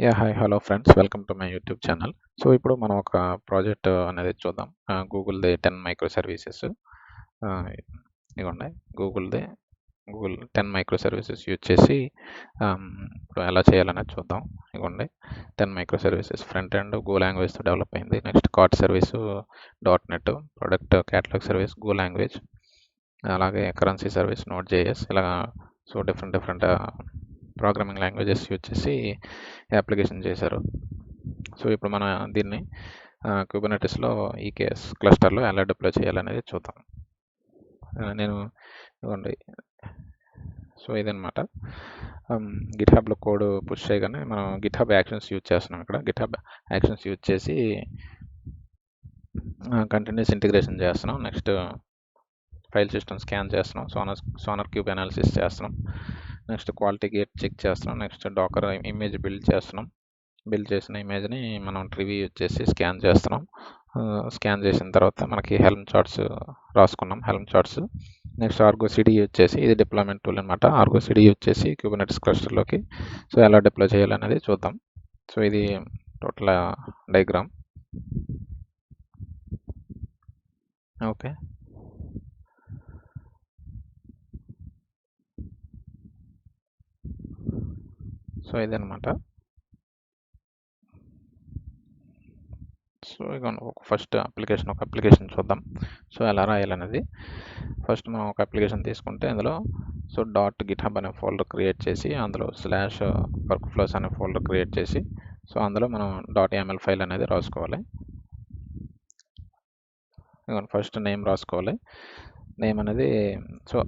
Hi hello friends, welcome to my YouTube channel. So ఇప్పుడు మనం ఒక ప్రాజెక్ట్ అనేది చూద్దాం. గూగుల్ది 10 మైక్రో సర్వీసెస్. ఇవ్వండి, గూగుల్ది గూగుల్ 10 మైక్రో సర్వీసెస్ యూజ్ చేసి ఇప్పుడు ఎలా చేయాలనేది చూద్దాం. ఇవ్వండి, 10 microservices front end go లాంగ్వేజ్తో డెవలప్ అయింది. Next cart service .NET, product catalogue service go language, అలాగే కరెన్సీ సర్వీస్ Node.js. ఇలా so different programming languages use చేసి అప్లికేషన్ చేశారు. సో ఇప్పుడు మనం దీన్ని కుబర్నెటిస్లో EKS క్లస్టర్లో ఎలా డిప్లాయ్ చేయాలనేది చూద్దాం. నేను ఇవ్వండి, సో ఇదనమాట. గిట్హబ్లో కోడ్ పుష్ చేయగానే మనం గిట్హబ్ యాక్షన్స్ యూజ్ చేస్తున్నాం. ఇక్కడ గిట్హబ్ యాక్షన్స్ యూజ్ చేసి కంటిన్యూస్ ఇంటిగ్రేషన్ చేస్తున్నాం. నెక్స్ట్ ఫైల్ సిస్టమ్ స్కాన్ చేస్తున్నాం. సోనార్ క్యూబ్ అనాలిసిస్ చేస్తున్నాం. నెక్స్ట్ క్వాలిటీ గేట్ చెక్ చేస్తున్నాం. నెక్స్ట్ డాకర్ ఇమేజ్ బిల్డ్ చేస్తున్నాం. బిల్డ్ చేసిన ఇమేజ్ని మనం ట్రివీ యూజ్ చేసి స్కాన్ చేస్తున్నాం. స్కాన్ చేసిన తర్వాత మనకి హెల్మ్ చార్ట్స్ రాసుకున్నాం. Helm charts next Argo CD use చేసి, ఇది డిప్లాయ్మెంట్ టూల్ అనమాట. ఆర్గో సిడి యూజ్ చేసి కుబర్నెటిస్ క్లస్టర్లోకి సో ఎలా డిప్లాయ్ చేయాలనేది చూద్దాం. సో ఇది టోటల్ డయాగ్రామ్. ఓకే, సో ఇదనమాట. సో ఇక ఫస్ట్ ఒక అప్లికేషన్ చూద్దాం. సో ఎలా రాయాలనేది. ఫస్ట్ మనం ఒక అప్లికేషన్ తీసుకుంటే అందులో సో .github అనే ఫోల్డర్ క్రియేట్ చేసి, అందులో /workflows అనే ఫోల్డర్ క్రియేట్ చేసి, సో అందులో మనం .yaml ఫైల్ అనేది రాసుకోవాలి. ఫస్ట్ నేమ్ రాసుకోవాలి. నేమ్ అనేది సో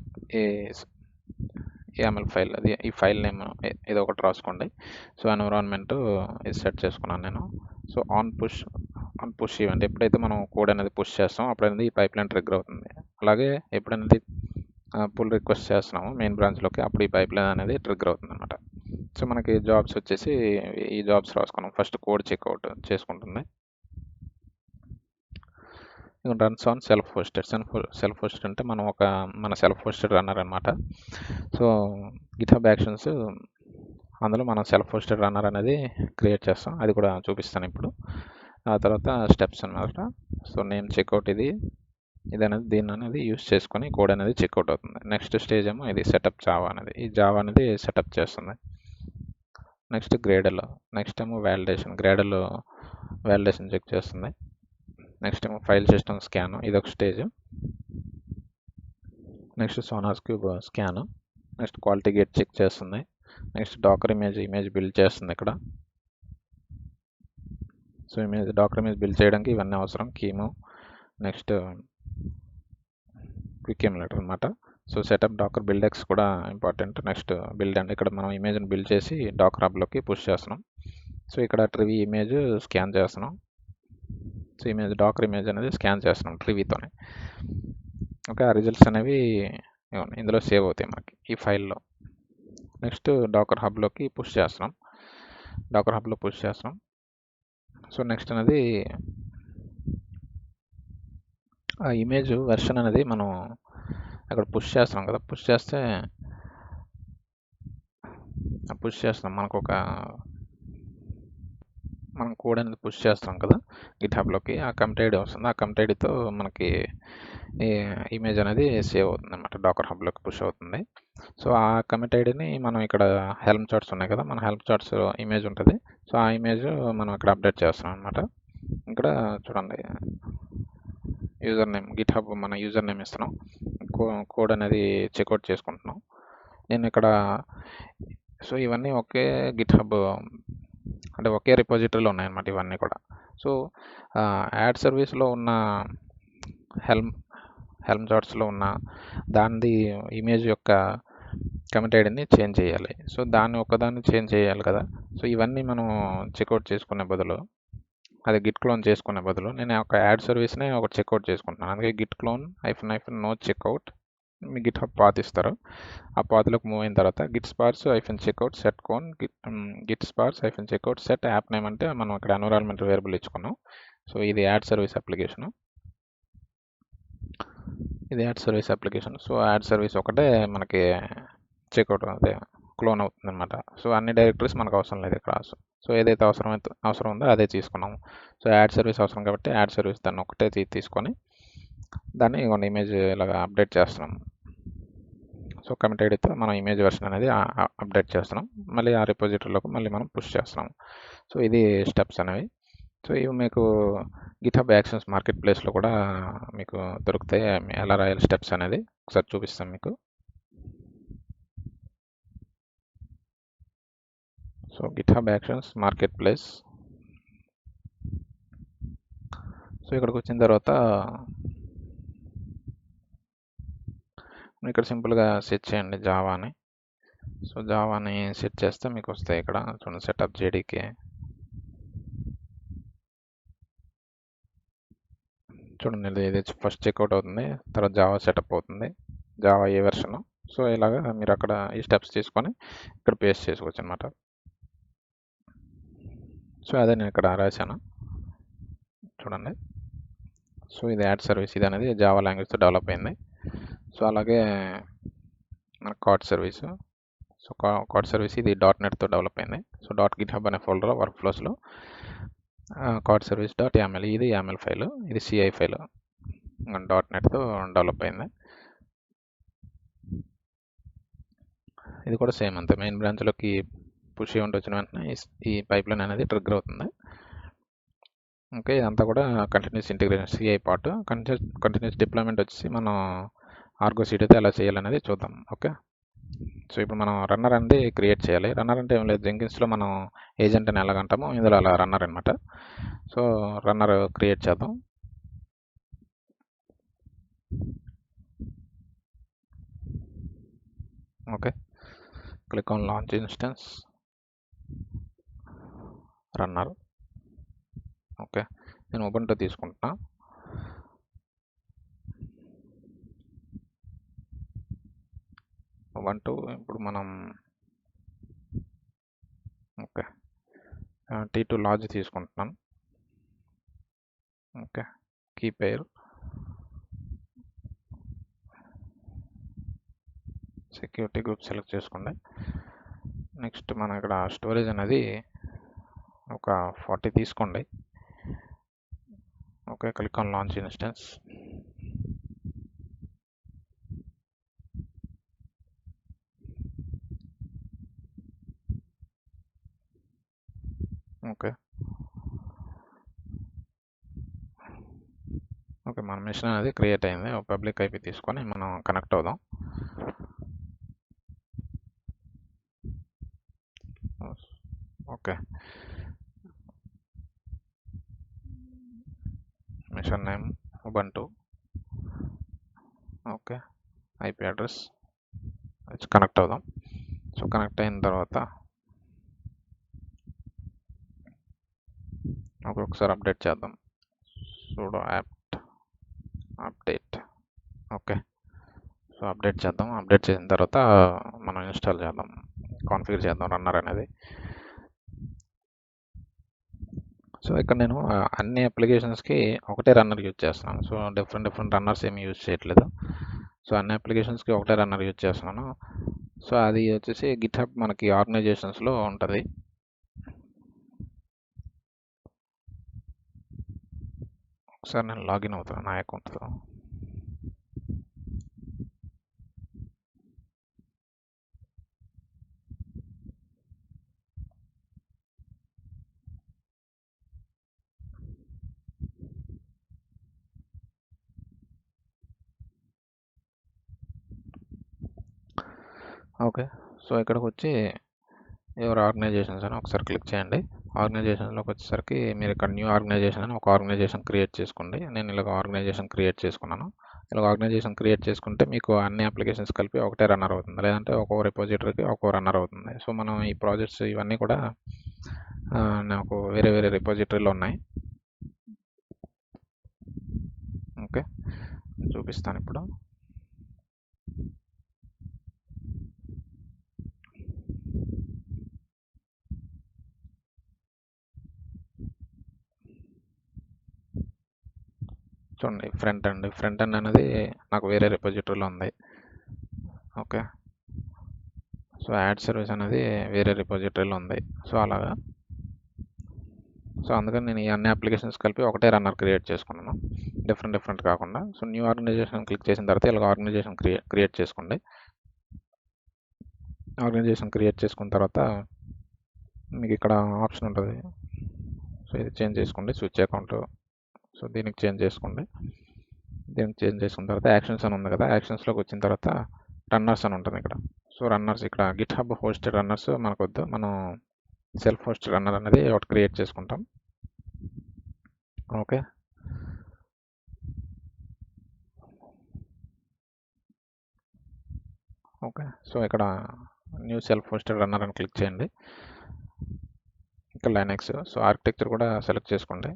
YAML ఫైల్, అది ఈ ఫైల్ నేమ్ ఇది ఒకటి రాసుకోండి. సో ఎన్విరాన్మెంట్ ఇది సెట్ చేసుకున్నాను నేను. సో ఆన్ పుష్ ఈవెంట్, ఎప్పుడైతే మనం కోడ్ అనేది పుష్ చేస్తాం అప్పుడైతే ఈ పైప్ లైన్ ట్రిగ్గర్ అవుతుంది. అలాగే ఎప్పుడైతే పుల్ రిక్వెస్ట్ చేస్తున్నాము మెయిన్ బ్రాంచ్లోకి, అప్పుడు ఈ పైప్ లైన్ అనేది ట్రిగ్గర్ అవుతుంది అనమాట. సో మనకి జాబ్స్ వచ్చేసి ఈ జాబ్స్ రాసుకున్నాం. ఫస్ట్ కోడ్ చెక్అవుట్ చేసుకుంటుంది. రన్స్ ఆన్ సెల్ఫ్ హోస్టెడ్ అంటే మనం మన సెల్ఫ్ హోస్టెడ్ రన్నర్ అనమాట. సో గిట్హబ్ యాక్షన్స్ అందులో మనం సెల్ఫ్ హోస్టెడ్ రన్నర్ అనేది క్రియేట్ చేస్తాం, అది కూడా చూపిస్తాను ఇప్పుడు. ఆ తర్వాత స్టెప్స్ అనమాట. సో నేమ్ చెక్అవుట్ ఇది అనేది దీన్ని అనేది యూస్ చేసుకొని కోడ్ అనేది చెక్అవుట్ అవుతుంది. నెక్స్ట్ స్టేజ్ ఏమో ఇది సెటప్ జావా అనేది, ఈ జావా అనేది సెటప్ చేస్తుంది. నెక్స్ట్ గ్రేడల్, నెక్స్ట్ ఏమో గ్రేడల్ వ్యాలిడేషన్ చెక్ చేస్తుంది. నెక్స్ట్ ఏమో ఫైల్ సిస్టమ్ స్కాన్, ఇది ఒక stage. Next SonarQube scan. Next quality gate check చేస్తుంది. నెక్స్ట్ డాకర్ ఇమేజ్ బిల్డ్ చేస్తుంది ఇక్కడ. సో డాకర్ ఇమేజ్ బిల్డ్ చేయడానికి ఇవన్నీ అవసరం. కీము, నెక్స్ట్ క్విక్ ఎమ్యులేటర్ అనమాట. సో సెటప్ డాకర్ బిల్డెక్స్ కూడా ఇంపార్టెంట్. నెక్స్ట్ బిల్డ్ అండ్ ఇక్కడ మనం ఇమేజ్ని బిల్డ్ చేసి డాకర్ హబ్లోకి పుష్ చేస్తున్నాం. సో ఇక్కడ ట్రివీ ఇమేజ్ స్కాన్ చేస్తున్నాం. సో డాకర్ ఇమేజ్ అనేది స్కాన్ చేస్తున్నాం ట్రివీతోనే. ఓకే, ఆ రిజల్ట్స్ అనేవి ఇందులో సేవ్ అవుతాయి మనకి ఈ ఫైల్లో. నెక్స్ట్ డాకర్ హబ్లోకి పుష్ చేస్తున్నాం. సో నెక్స్ట్ అనేది ఆ ఇమేజ్ వెర్షన్ అనేది మనం అక్కడ పుష్ చేస్తున్నాం కదా, పుష్ చేస్తున్నాం మనం కోడ్ అనేది పుష్ చేస్తాం కదా గిట్హబ్లోకి, ఆ కమిట్ ఐడి వస్తుంది. ఆ కమిట్ ఐడితో మనకి ఇమేజ్ అనేది సేవ్ అవుతుంది అనమాట, డాకర్ హబ్లోకి పుష్ అవుతుంది. సో ఆ కమిట్ ఐడిని మనం ఇక్కడ హెల్మ్ చార్ట్స్ ఉన్నాయి కదా, మన హెల్మ్ చార్ట్స్ ఇమేజ్ ఉంటుంది. సో ఆ ఇమేజ్ మనం ఇక్కడ అప్డేట్ చేస్తున్నాం అనమాట. ఇక్కడ చూడండి, గిట్హబ్ మన యూజర్ నేమ్ ఇస్తున్నాం, కోడ్ అనేది చెక్అవుట్ చేసుకుంటున్నాం. నేను ఇక్కడ సో ఇవన్నీ ఒకే గిట్హబ్ అంటే ఒకే రిపోజిటరీలో ఉన్నాయన్నమాట ఇవన్నీ కూడా. సో యాడ్ సర్వీస్లో ఉన్న హెల్మ్ చార్ట్స్లో ఉన్న దానిది ఇమేజ్ యొక్క కమిట్ ఐడిని చేంజ్ చేయాలి. సో దాన్ని ఒక్కదాన్ని చేంజ్ చేయాలి కదా. సో ఇవన్నీ మనం చెక్అవుట్ చేసుకునే బదులు, అది గిట్ క్లోన్ చేసుకునే బదులు నేను ఒక యాడ్ సర్వీస్ని ఒకటి చెక్అవుట్ చేసుకుంటున్నాను. అందుకే గిట్ క్లోన్ -నో చెక్అవుట్ మీ గిట్హబ్ పాత్ ఇస్తారు. ఆ పాత్లోకి మూవ్ అయిన తర్వాత git sparse -checkout set cone git sparse -checkout set app name అంటే మనం ఇక్కడ ఎన్విరాన్మెంట్ వేరియబుల్ ఇచ్చుకున్నాం. సో ఇది ad service application. So ad service ఒకటే మనకి చెక్అవుట్ అదే క్లోన్ అవుతుంది అనమాట. సో అన్ని డైరెక్టరీస్ మనకు అవసరం లేదు ఇక్కడ. సో ఏదైతే అవసరం ఉందో అదే తీసుకున్నాము. సో యాడ్ సర్వీస్ అవసరం కాబట్టి యాడ్ సర్వీస్ దాన్ని ఒకటే తీసుకొని దాన్ని ఇవ్వండి ఇమేజ్ ఇలాగా అప్డేట్ చేస్తున్నాం. సో కమిట్ ఐడితో మనం ఇమేజ్ వెర్షన్ అనేది అప్డేట్ చేస్తున్నాం. మళ్ళీ ఆ రిపోజిటరీలోకి మళ్ళీ మనం పుష్ చేస్తున్నాం. సో ఇది స్టెప్స్ అనేవి. సో ఇవి మీకు గిట్హబ్ యాక్షన్స్ మార్కెట్ ప్లేస్లో కూడా మీకు దొరుకుతాయి. ఎలా రాయాలి స్టెప్స్ అనేది ఒకసారి చూపిస్తాం మీకు. So GitHub actions market place. So ఇక్కడికి వచ్చిన తర్వాత ఇక్కడ సింపుల్గా సెట్ చేయండి జావాని. సో జావాని సెట్ చేస్తే మీకు వస్తాయి ఇక్కడ చూడండి సెటప్ జేడీకే. చూడండి ఇది ఫస్ట్ చెక్అవుట్ అవుతుంది, తర్వాత జావా సెటప్ అవుతుంది, జావా ఏ వెర్షన్. సో ఇలాగా మీరు అక్కడ ఈ స్టెప్స్ తీసుకొని ఇక్కడ పేస్ట్ చేసుకోవచ్చు అనమాట. సో అదే నేను ఇక్కడ రాశాను చూడండి. సో ఇది యాడ్ సర్వీస్, ఇది అనేది జావా లాంగ్వేజ్తో డెవలప్ అయింది. సో అలాగే మన cart service. So cart service ఇది .NETతో డెవలప్ అయింది. సో .github అనే ఫోల్డర్ వర్క్ ఫ్లోస్లో కార్డ్ సర్వీస్ .yaml, ఇది YAML ఫైల్, ఇది CI ఫైల్ .NETతో డెవలప్ అయింది. ఇది కూడా సేమ్ అంతే, మెయిన్ బ్రాంచ్లోకి పుష్ ఈవెంట్ వచ్చిన వెంటనే ఈ పైప్లైన్ అనేది ట్రిగ్గర్ అవుతుంది. ఓకే, ఇదంతా కూడా continuous integration CI part. Continuous deployment వచ్చేసి మనం ఆర్గో సీడ్ ఎలా చేయాలనేది చూద్దాం. ఓకే, సో ఇప్పుడు మనం రన్నర్ అనేది క్రియేట్ చేయాలి. రన్నర్ అంటే ఏం లేదు, జెంకిన్స్లో మనం ఏజెంట్ అని ఎలాగంటామో ఇందులో అలా రన్నర్ అనమాట. సో రన్నర్ క్రియేట్ చేద్దాం. Okay, click on launch instance runner. Okay, నేను ఉబుంటు తీసుకుంటున్నా. ఉబుంటు ఇప్పుడు మనం ఓకే T2 లార్జ్ తీసుకుంటున్నాను. Okay, key pair security group select చేసుకోండి. నెక్స్ట్ మనం ఇక్కడ స్టోరేజ్ అనేది ఒక 40 తీసుకోండి. Okay, click on launch instance. Okay okay, మన మిషన్ అనేది క్రియేట్ అయింది. పబ్లిక్ IP తీసుకొని మనం కనెక్ట్ అవుదాం. Okay, machine name Ubuntu. Okay, IP address connect అవుదాం. సో కనెక్ట్ అయిన తర్వాత ఒకసారి అప్డేట్ చేద్దాం. sudo apt update. Okay, so update చేద్దాం. అప్డేట్ చేసిన తర్వాత మనం ఇన్స్టాల్ చేద్దాం, కాన్ఫిగర్ చేద్దాం రన్నర్ అనేది. సో ఇక్కడ నేను అన్ని అప్లికేషన్స్కి ఒకటే రన్నర్ యూజ్ చేస్తున్నాను. సో డిఫరెంట్ రన్నర్స్ ఏమి యూజ్ చేయట్లేదు. సో అన్ని అప్లికేషన్స్కి ఒకటే రన్నర్ యూజ్ చేస్తున్నాను. సో అది వచ్చేసి గిట్హబ్ మనకి ఆర్గనైజేషన్స్లో ఉంటుంది. ఒకసారి నేను లాగిన్ అవుతాను నా అకౌంట్తో. ఓకే, సో ఇక్కడికి వచ్చి ఎవరు ఆర్గనైజేషన్స్ అని ఒకసారి క్లిక్ చేయండి. ఆర్గనైజేషన్లోకి వచ్చేసరికి మీరు ఇక్కడ న్యూ ఆర్గనైజేషన్ అని ఒక ఆర్గనైజేషన్ క్రియేట్ చేసుకోండి. నేను ఇలాగ ఆర్గనైజేషన్ క్రియేట్ చేసుకున్నాను. ఇలా ఆర్గనైజేషన్ క్రియేట్ చేసుకుంటే మీకు అన్ని అప్లికేషన్స్ కలిపి ఒకటే రన్నర్ అవుతుంది, లేదంటే ఒక్కో రిపోజిటరీకి ఒక్కో రన్నర్ అవుతుంది. సో మనం ఈ ప్రాజెక్ట్స్ ఇవన్నీ కూడా నాకు వేరే రిపోజిటరీలో ఉన్నాయి. ఓకే, చూపిస్తాను ఇప్పుడు. చూడండి, ఫ్రంట్ ఎండ్ అనేది నాకు వేరే రిపోజిటరీలో ఉంది. ఓకే, సో యాడ్ సర్వీస్ అనేది వేరే రిపోజిటరీలో ఉంది. సో అలాగా. సో అందుకని నేను ఈ అన్ని అప్లికేషన్స్ కలిపి ఒకటే రన్నర్ క్రియేట్ చేసుకున్నాను, డిఫరెంట్ కాకుండా. సో న్యూ ఆర్గనైజేషన్ క్లిక్ చేసిన తర్వాత ఇలా ఆర్గనైజేషన్ క్రియేట్ చేసుకోండి. ఆర్గనైజేషన్ క్రియేట్ చేసుకున్న తర్వాత మీకు ఇక్కడ ఆప్షన్ ఉంటుంది. సో ఇది చేంజ్ చేసుకోండి, స్విచ్ అకౌంట్. సో దీనికి చేంజ్ చేసుకోండి. దీనికి చేంజ్ చేసుకున్న తర్వాత యాక్షన్స్ అని ఉంది కదా, యాక్షన్స్లోకి వచ్చిన తర్వాత రన్నర్స్ అని ఉంటుంది ఇక్కడ. సో రన్నర్స్ ఇక్కడ గిట్ హబ్ హోస్టెడ్ రన్నర్స్ మనకు వద్దు, మనం సెల్ఫ్ హోస్టెడ్ రన్నర్ అనేది ఒకటి క్రియేట్ చేసుకుంటాం. ఓకే. ఓకే, సో ఇక్కడ న్యూ సెల్ఫ్ హోస్టెడ్ రన్నర్ అని క్లిక్ చేయండి. ఇక్కడ లైనక్స్. సో ఆర్కిటెక్చర్ కూడా సెలెక్ట్ చేసుకోండి.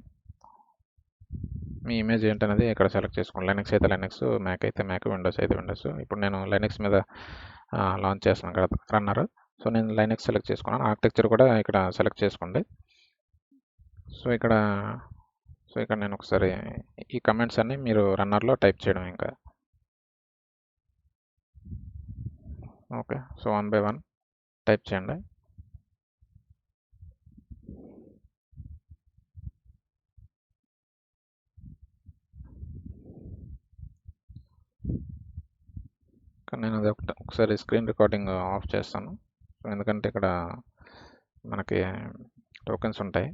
మీ ఇమేజ్ ఏంటనేది ఇక్కడ సెలెక్ట్ చేసుకోండి. లైనక్స్ అయితే లైనక్స్, మ్యాక్ అయితే మ్యాక్, విండోస్ అయితే విండోస్. ఇప్పుడు నేను లైనక్స్ మీద లాంచ్ చేస్తున్నాను కదా రన్నర్. సో నేను లైనక్స్ సెలెక్ట్ చేసుకున్నాను. ఆర్కిటెక్చర్ కూడా ఇక్కడ సెలెక్ట్ చేసుకోండి. సో ఇక్కడ నేను ఒకసారి ఈ కమెంట్స్ అన్ని మీరు రన్నర్లో టైప్ చేయడం ఇంకా. ఓకే, సో 1 by 1 టైప్ చేయండి. కానీ నేను అది ఒకసారి స్క్రీన్ రికార్డింగ్ ఆఫ్ చేస్తాను. సో ఎందుకంటే ఇక్కడ మనకి టోకెన్స్ ఉంటాయి.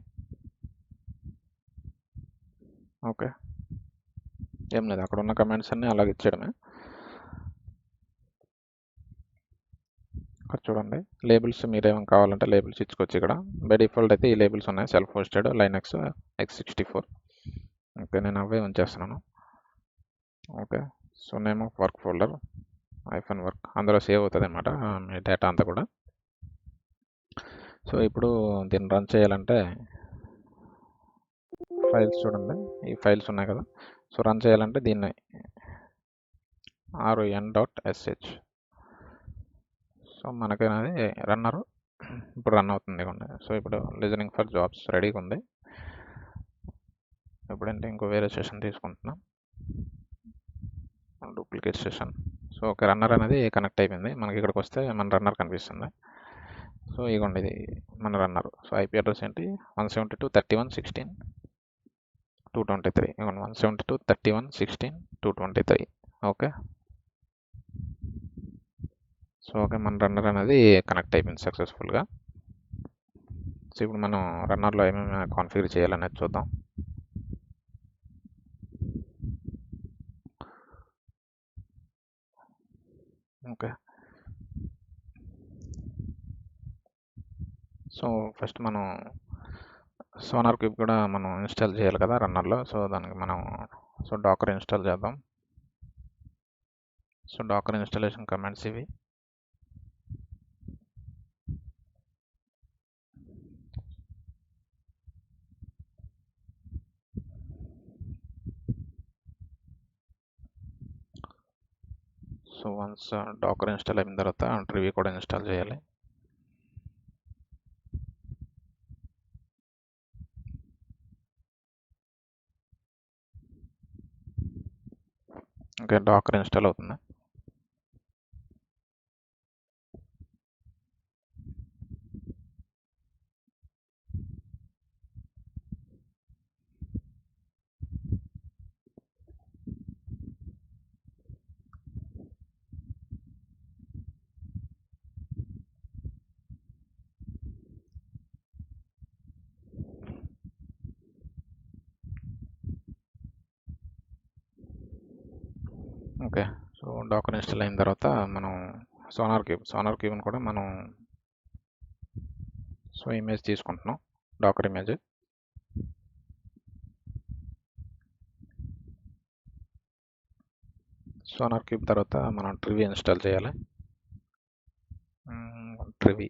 ఓకే, ఏం లేదు, అక్కడ ఉన్న కమెంట్స్ అన్నీ అలాగే ఇచ్చేయడమే. ఇక్కడ చూడండి, లేబుల్స్ మీరేమైనా కావాలంటే లేబుల్స్ ఇచ్చుకోవచ్చు. ఇక్కడ బై డిఫాల్ట్ అయితే ఈ లేబుల్స్ ఉన్నాయి, self hosted, Linux, x64. Okay, నేను అవే ఉంచేస్తున్నాను. Okay, so name of work folder -వర్క్ అందులో సేవ్ అవుతుంది అన్నమాట మీ డేటా అంతా కూడా. సో ఇప్పుడు దీన్ని రన్ చేయాలంటే ఫైల్స్ చూడండి, ఈ ఫైల్స్ ఉన్నాయి కదా. సో రన్ చేయాలంటే దీన్ని run.sh. సో మనకి అది రన్నర్ ఇప్పుడు రన్ అవుతుంది. సో ఇప్పుడు లిజనింగ్ ఫర్ జాబ్స్ రెడీగా ఉంది. ఇప్పుడంటే ఇంకో వేరే సెషన్ తీసుకుంటున్నాం, డూప్లికేట్ సెషన్. సో ఒక రన్నర్ అనేది కనెక్ట్ అయిపోయింది. మనకి ఇక్కడికి వస్తే మన రన్నర్ కనిపిస్తుంది. సో ఇగోండి, ఇది మన రన్నర్. సో ఐపీ అడ్రస్ ఏంటి, 172.31.16.223. ఇగోండి 172.31.16.223. ఓకే. సో ఓకే, మన రన్నర్ అనేది కనెక్ట్ అయిపోయింది సక్సెస్ఫుల్గా. సో ఇప్పుడు మనం రన్నర్లో ఏమేమి కాన్ఫిగర్ చేయాలనేది చూద్దాం. ఓకే, సో ఫస్ట్ మనం సోనార్ క్యూబ్ కూడా మనం ఇన్స్టాల్ చేయాలి కదా రన్నర్లో. సో దానికి మనం డాకర్ ఇన్స్టాల్ చేద్దాం. సో డాకర్ ఇన్స్టాలేషన్ కమాండ్స్ ఇవి. సో వన్స్ డాకర్ ఇన్స్టాల్ అయిన తర్వాత ట్రివీ కూడా ఇన్స్టాల్ చేయాలి. ఓకే, డాకర్ ఇన్స్టాల్ అవుతుంది. ఓకే, సో డాకర్ ఇన్స్టాల్ అయిన తర్వాత మనం సోనార్ క్యూబ్ని కూడా మనం ఇమేజ్ తీసుకుంటున్నాం, డాకర్ ఇమేజ్. సోనార్ క్యూబ్ తర్వాత మనం ట్రివీ ఇన్స్టాల్ చేయాలి. ట్రివీ.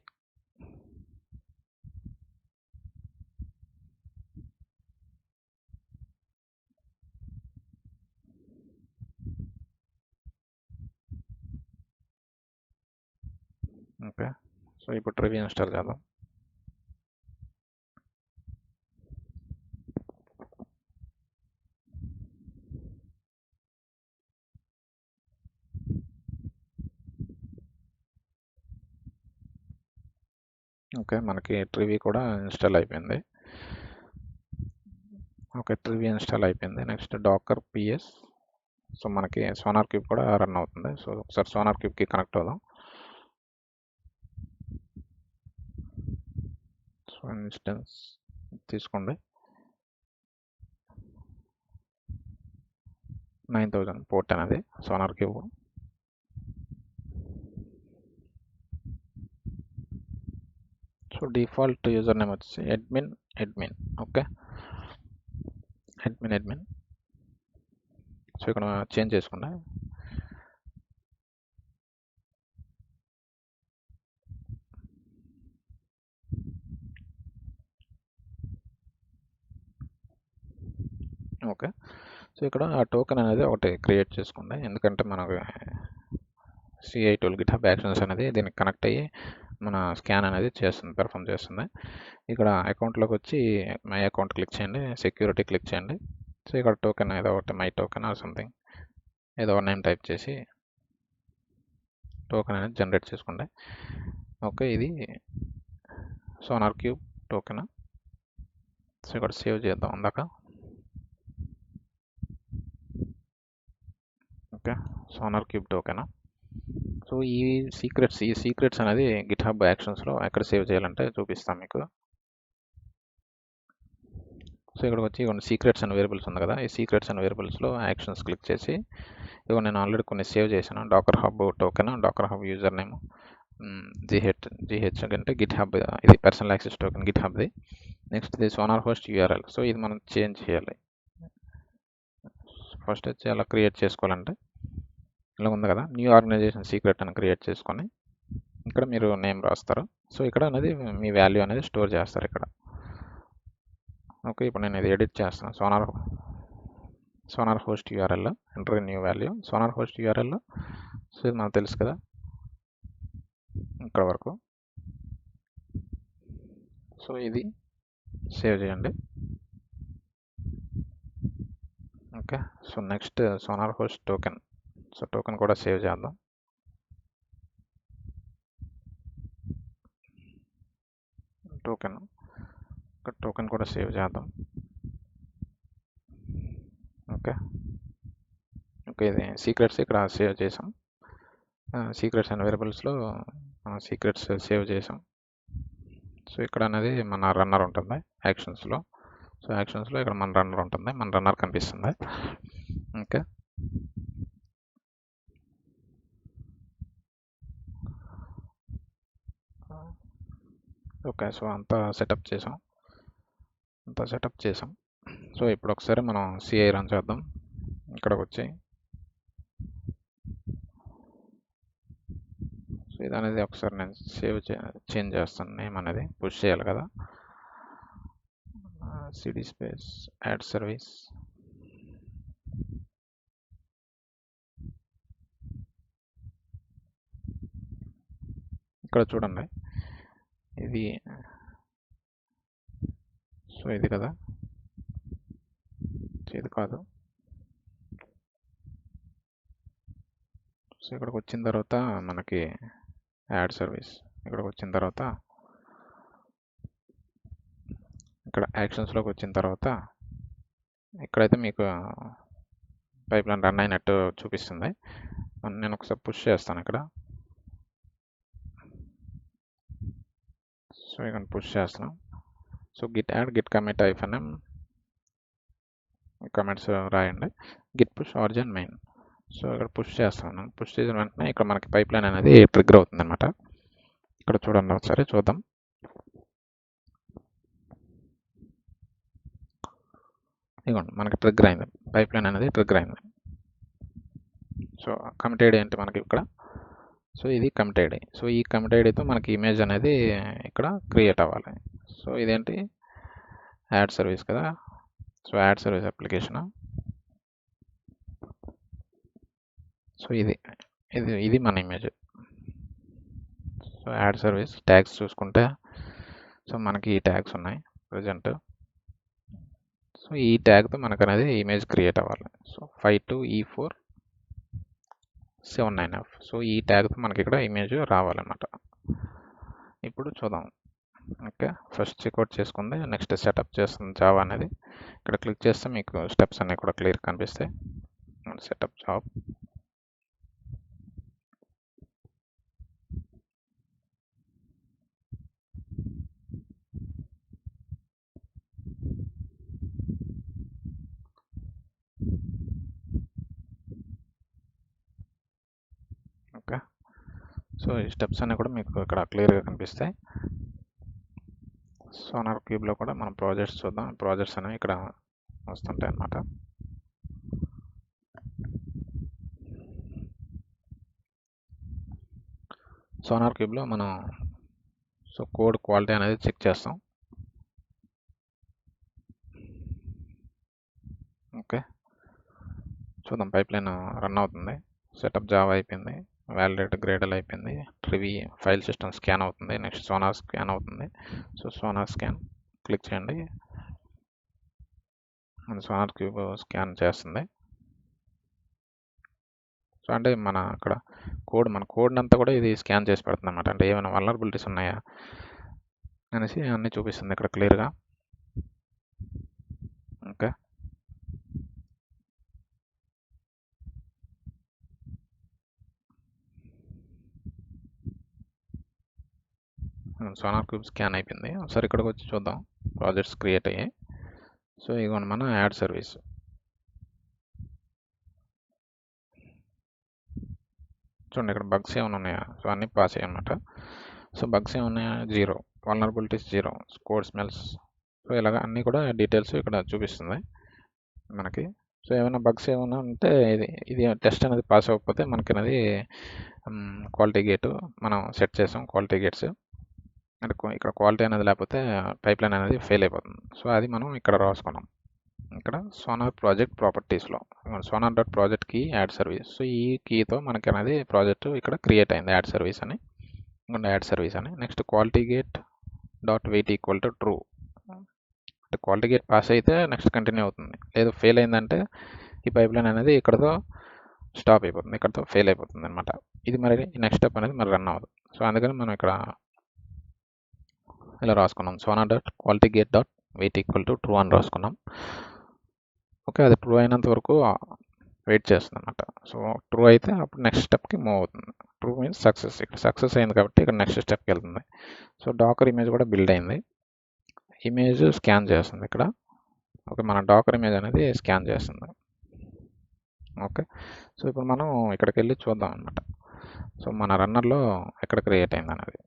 ఓకే, సో ఇప్పుడు ట్రివీ ఇన్స్టాల్ చేద్దాం. ఓకే, మనకి ట్రివీ కూడా ఇన్స్టాల్ అయిపోయింది. ఓకే, ట్రివీ ఇన్స్టాల్ అయిపోయింది. Next Docker ps. సో మనకి సోనార్ క్యూబ్ కూడా రన్ అవుతుంది. సో ఒకసారి సోనార్ క్యూబ్కి కనెక్ట్ అవుదాం. సో ఇన్స్టెన్స్ తీసుకోండి. 9000 పోర్ట్ అనేది SonarQube. So default user name వచ్చి అడ్మిన్. Okay, admin. సో ఇక్కడ చేంజ్ చేసుకోండి. ఓకే, సో ఇక్కడ ఆ టోకెన్ అనేది ఒకటి క్రియేట్ చేసుకోండి. ఎందుకంటే మనకు సిఐ టూల్ గిట్హబ్ యాక్షన్స్ అనేది దీనికి కనెక్ట్ అయ్యి మన స్కాన్ అనేది పెర్ఫామ్ చేస్తుంది. ఇక్కడ అకౌంట్లోకి వచ్చి మై అకౌంట్ క్లిక్ చేయండి, సెక్యూరిటీ క్లిక్ చేయండి. సో ఇక్కడ టోకెన్ ఏదో ఒకటి మై టోకెన్ ఆర్ సంథింగ్ ఏదో ఒక నేమ్ టైప్ చేసి టోకెన్ అనేది జనరేట్ చేసుకోండి. ఓకే, ఇది సోనార్ క్యూబ్ టోకెన్. సో ఇక్కడ సేవ్ చేద్దాం అందాక. Okay, sonar cube token. So ఈ సీక్రెట్స్ అనేది గిట్హబ్ యాక్షన్స్లో ఎక్కడ సేవ్ చేయాలంటే చూపిస్తాం మీకు. సో ఇక్కడికి వచ్చి ఇవ్వండి సీక్రెట్స్ అండ్ వేరియబుల్స్ ఉంది కదా, ఈ సీక్రెట్స్ అండ్ వేరియబుల్స్లో యాక్షన్స్ క్లిక్ చేసి ఇవ్వండి నేను ఆల్రెడీ కొన్ని సేవ్ చేశాను. Docker Hub token, Docker Hub username, GH అంటే గిట్ హబ్, ఇది పర్సనల్ యాక్సెస్ టోకెన్ గిట్ హబ్ది. నెక్స్ట్ ఇది సోనార్ హోస్ట్ యూఆర్ఎల్. సో ఇది మనం చేంజ్ చేయాలి. ఫస్ట్ వచ్చి అలా క్రియేట్ చేసుకోవాలంటే ఇలా ఉంది కదా, న్యూ ఆర్గనైజేషన్ సీక్రెట్ అని క్రియేట్ చేసుకొని ఇక్కడ మీరు నేమ్ రాస్తారు. సో ఇక్కడ అనేది మీ వాల్యూ అనేది స్టోర్ చేస్తారు ఇక్కడ. ఓకే, ఇప్పుడు నేను ఇది ఎడిట్ చేస్తాను. Sonar host URL enter new value sonar host URL. So ఇది మనకు తెలుసు కదా ఇక్కడ వరకు. సో ఇది సేవ్ చేయండి. Okay, so next sonar host token. So token కూడా సేవ్ చేద్దాం. టోకెన్ కూడా సేవ్ చేద్దాం. ఓకే, ఇది సీక్రెట్స్ ఇక్కడ సేవ్ చేసాం. సీక్రెట్స్ అండ్ వేరియబుల్స్లో సీక్రెట్స్ సేవ్ చేసాం. సో ఇక్కడ అనేది మన రన్నర్ ఉంటుంది యాక్షన్స్లో. సో యాక్షన్స్లో ఇక్కడ మన రన్నర్ ఉంటుంది, మన రన్నర్ కనిపిస్తుంది. ఓకే, సో అంతా సెటప్ చేసాం. సో ఇప్పుడు ఒకసారి మనం సిఐ రన్ చేద్దాం. ఇక్కడికి వచ్చి సో ఇది అనేది ఒకసారి నేను చేంజ్ చేస్తాను. నేమ్ అనేది పుష్ చేయాలి కదా, సిడి స్పేస్ యాడ్ సర్వీస్. ఇక్కడ చూడండి ఇది, సో ఇది కదా, ఇది కాదు. సో ఇక్కడికి వచ్చిన తర్వాత మనకి యాడ్ సర్వీస్, ఇక్కడికి వచ్చిన తర్వాత ఇక్కడ యాక్షన్స్లోకి వచ్చిన తర్వాత ఇక్కడైతే మీకు పైప్ లైన్ రన్ అయినట్టు చూపిస్తుంది. నేను ఒకసారి పుష్ చేస్తాను ఇక్కడ. సో ఇక్కడ పుష్ చేస్తున్నాం. So git add git commit ఐఫ్ఎన్ఎం కమెంట్స్ రాయండి, git push origin main. So ఇక్కడ పుష్ చేస్తాను. పుష్ చేసిన వెంటనే ఇక్కడ మనకి పైప్ లైన్ అనేది ట్రిగ్గర్ అవుతుంది అనమాట. ఇక్కడ చూడండి, ఒకసారి చూద్దాం. ఇదిగోండి మనకి ట్రిగ్గర్ అయింది, పైప్ లైన్ అనేది ట్రిగ్గర్ అయింది. సో కమిట్ ఐడి అంటే మనకి ఇక్కడ, సో ఇది కమిట్ ఐడి. సో ఈ కమిట్ ఐడితో మనకి ఇమేజ్ అనేది ఇక్కడ క్రియేట్ అవ్వాలి. సో ఇదేంటి యాడ్ సర్వీస్ కదా, so ad service application. So ఇది మన image. So ad service tags చూసుకుంటే సో మనకి ఈ ట్యాగ్స్ ఉన్నాయి ప్రజెంట్. సో ఈ ట్యాగ్తో మనకు అనేది ఇమేజ్ క్రియేట్ అవ్వాలి. So 52E479F. సో ఈ ట్యాగ్తో మనకి ఇక్కడ ఇమేజ్ రావాలన్నమాట. ఇప్పుడు చూద్దాం. ఓకే, ఫస్ట్ చెక్అవుట్ చేసుకుంది. నెక్స్ట్ సెటప్ చేస్తుంది జావా అనేది. ఇక్కడ క్లిక్ చేస్తే మీకు స్టెప్స్ అన్నీ కూడా క్లియర్ కనిపిస్తాయి. Setup job. ఓకే, సో ఈ స్టెప్స్ అన్నీ కూడా మీకు ఇక్కడ క్లియర్గా కనిపిస్తాయి. సోనార్ క్యూబ్లో కూడా మనం ప్రాజెక్ట్స్ చూద్దాం. ప్రాజెక్ట్స్ అనేవి ఇక్కడ వస్తుంటాయి అన్నమాట. సోనార్ క్యూబ్లో మనం కోడ్ క్వాలిటీ అనేది చెక్ చేస్తాం. ఓకే, చూద్దాం. పైప్లైన్ రన్ అవుతుంది. సెటప్ జావా అయిపోయింది. వ్యాలిడేట్ గ్రేడల్ అయిపోయింది. ట్రివీ ఫైల్ సిస్టమ్ స్కాన్ అవుతుంది. నెక్స్ట్ సోనార్ స్కాన్ అవుతుంది. సో సోనార్ స్కాన్ క్లిక్ చేయండి. సోనార్ క్యూబ్ స్కాన్ చేస్తుంది. సో అంటే మన అక్కడ మన కోడ్ అంతా కూడా ఇది స్కాన్ చేసి పెడుతుంది అన్నమాట. అంటే ఏమైనా వల్నరబిలిటీస్ ఉన్నాయా అనేసి అన్నీ చూపిస్తుంది ఇక్కడ క్లియర్గా. ఓకే, సోనార్ క్యూబ్ స్కాన్ అయిపోయింది. ఒకసారి ఇక్కడికి వచ్చి చూద్దాం. ప్రాజెక్ట్స్ క్రియేట్ అయ్యాయి. సో ఇదిగోండి మన యాడ్ సర్వీస్. చూడండి ఇక్కడ బగ్స్ ఏమైనా ఉన్నాయా? సో అన్నీ పాస్ అయ్యాయి అన్నమాట. సో బగ్స్ ఏమున్నాయా? 0. వల్నరబిలిటీస్ 0. Code smells. సో ఇలాగ అన్నీ కూడా డీటెయిల్స్ ఇక్కడ చూపిస్తుంది మనకి. సో ఏమైనా బగ్స్ ఏమైనా ఉంటే ఇది టెస్ట్ అనేది పాస్ అవ్వకపోతే మనకి అనేది క్వాలిటీ గేట్ మనం సెట్ చేసాం. క్వాలిటీ గేట్స్ అంటే ఇక్కడ క్వాలిటీ అనేది లేకపోతే పైప్లైన్ అనేది ఫెయిల్ అయిపోతుంది. సో అది మనం ఇక్కడ రాసుకున్నాం. ఇక్కడ సోనార్ ప్రాజెక్ట్ ప్రాపర్టీస్లో Sonar dot project key ad service. So ఈ కీతో మనకి అనేది ప్రాజెక్ట్ ఇక్కడ క్రియేట్ అయింది. యాడ్ సర్వీస్ అని. యాడ్ సర్వీస్ అని. Next quality gate dot wait equal to true. అంటే క్వాలిటీ గేట్ పాస్ అయితే నెక్స్ట్ కంటిన్యూ అవుతుంది. లేదు ఫెయిల్ అయిందంటే ఈ పైప్లైన్ అనేది ఇక్కడతో స్టాప్ అయిపోతుంది. ఇక్కడతో ఫెయిల్ అయిపోతుంది అనమాట. ఇది మరి నెక్స్ట్ స్టెప్ అనేది మరి రన్ అవ్వదు. సో అందుకని మనం ఇక్కడ ఇలా రాసుకున్నాం. Sonar dot quality gate dot wait equal to true అని రాసుకున్నాం. ఓకే, అది ట్రూ అయినంత వరకు వెయిట్ చేస్తుంది అనమాట. సో ట్రూ అయితే అప్పుడు నెక్స్ట్ స్టెప్కి మూవ్ అవుతుంది. True means success. ఇక్కడ సక్సెస్ అయింది కాబట్టి ఇక్కడ నెక్స్ట్ స్టెప్కి వెళ్తుంది. సో డాకర్ ఇమేజ్ కూడా బిల్డ్ అయింది. ఇమేజ్ స్కాన్ చేస్తుంది ఇక్కడ. ఓకే, మన డాకర్ ఇమేజ్ అనేది స్కాన్ చేస్తుంది. ఓకే, సో ఇప్పుడు మనం ఇక్కడికి వెళ్ళి చూద్దాం అనమాట. సో మన రన్నర్లో ఎక్కడ క్రియేట్ అయింది అనేది.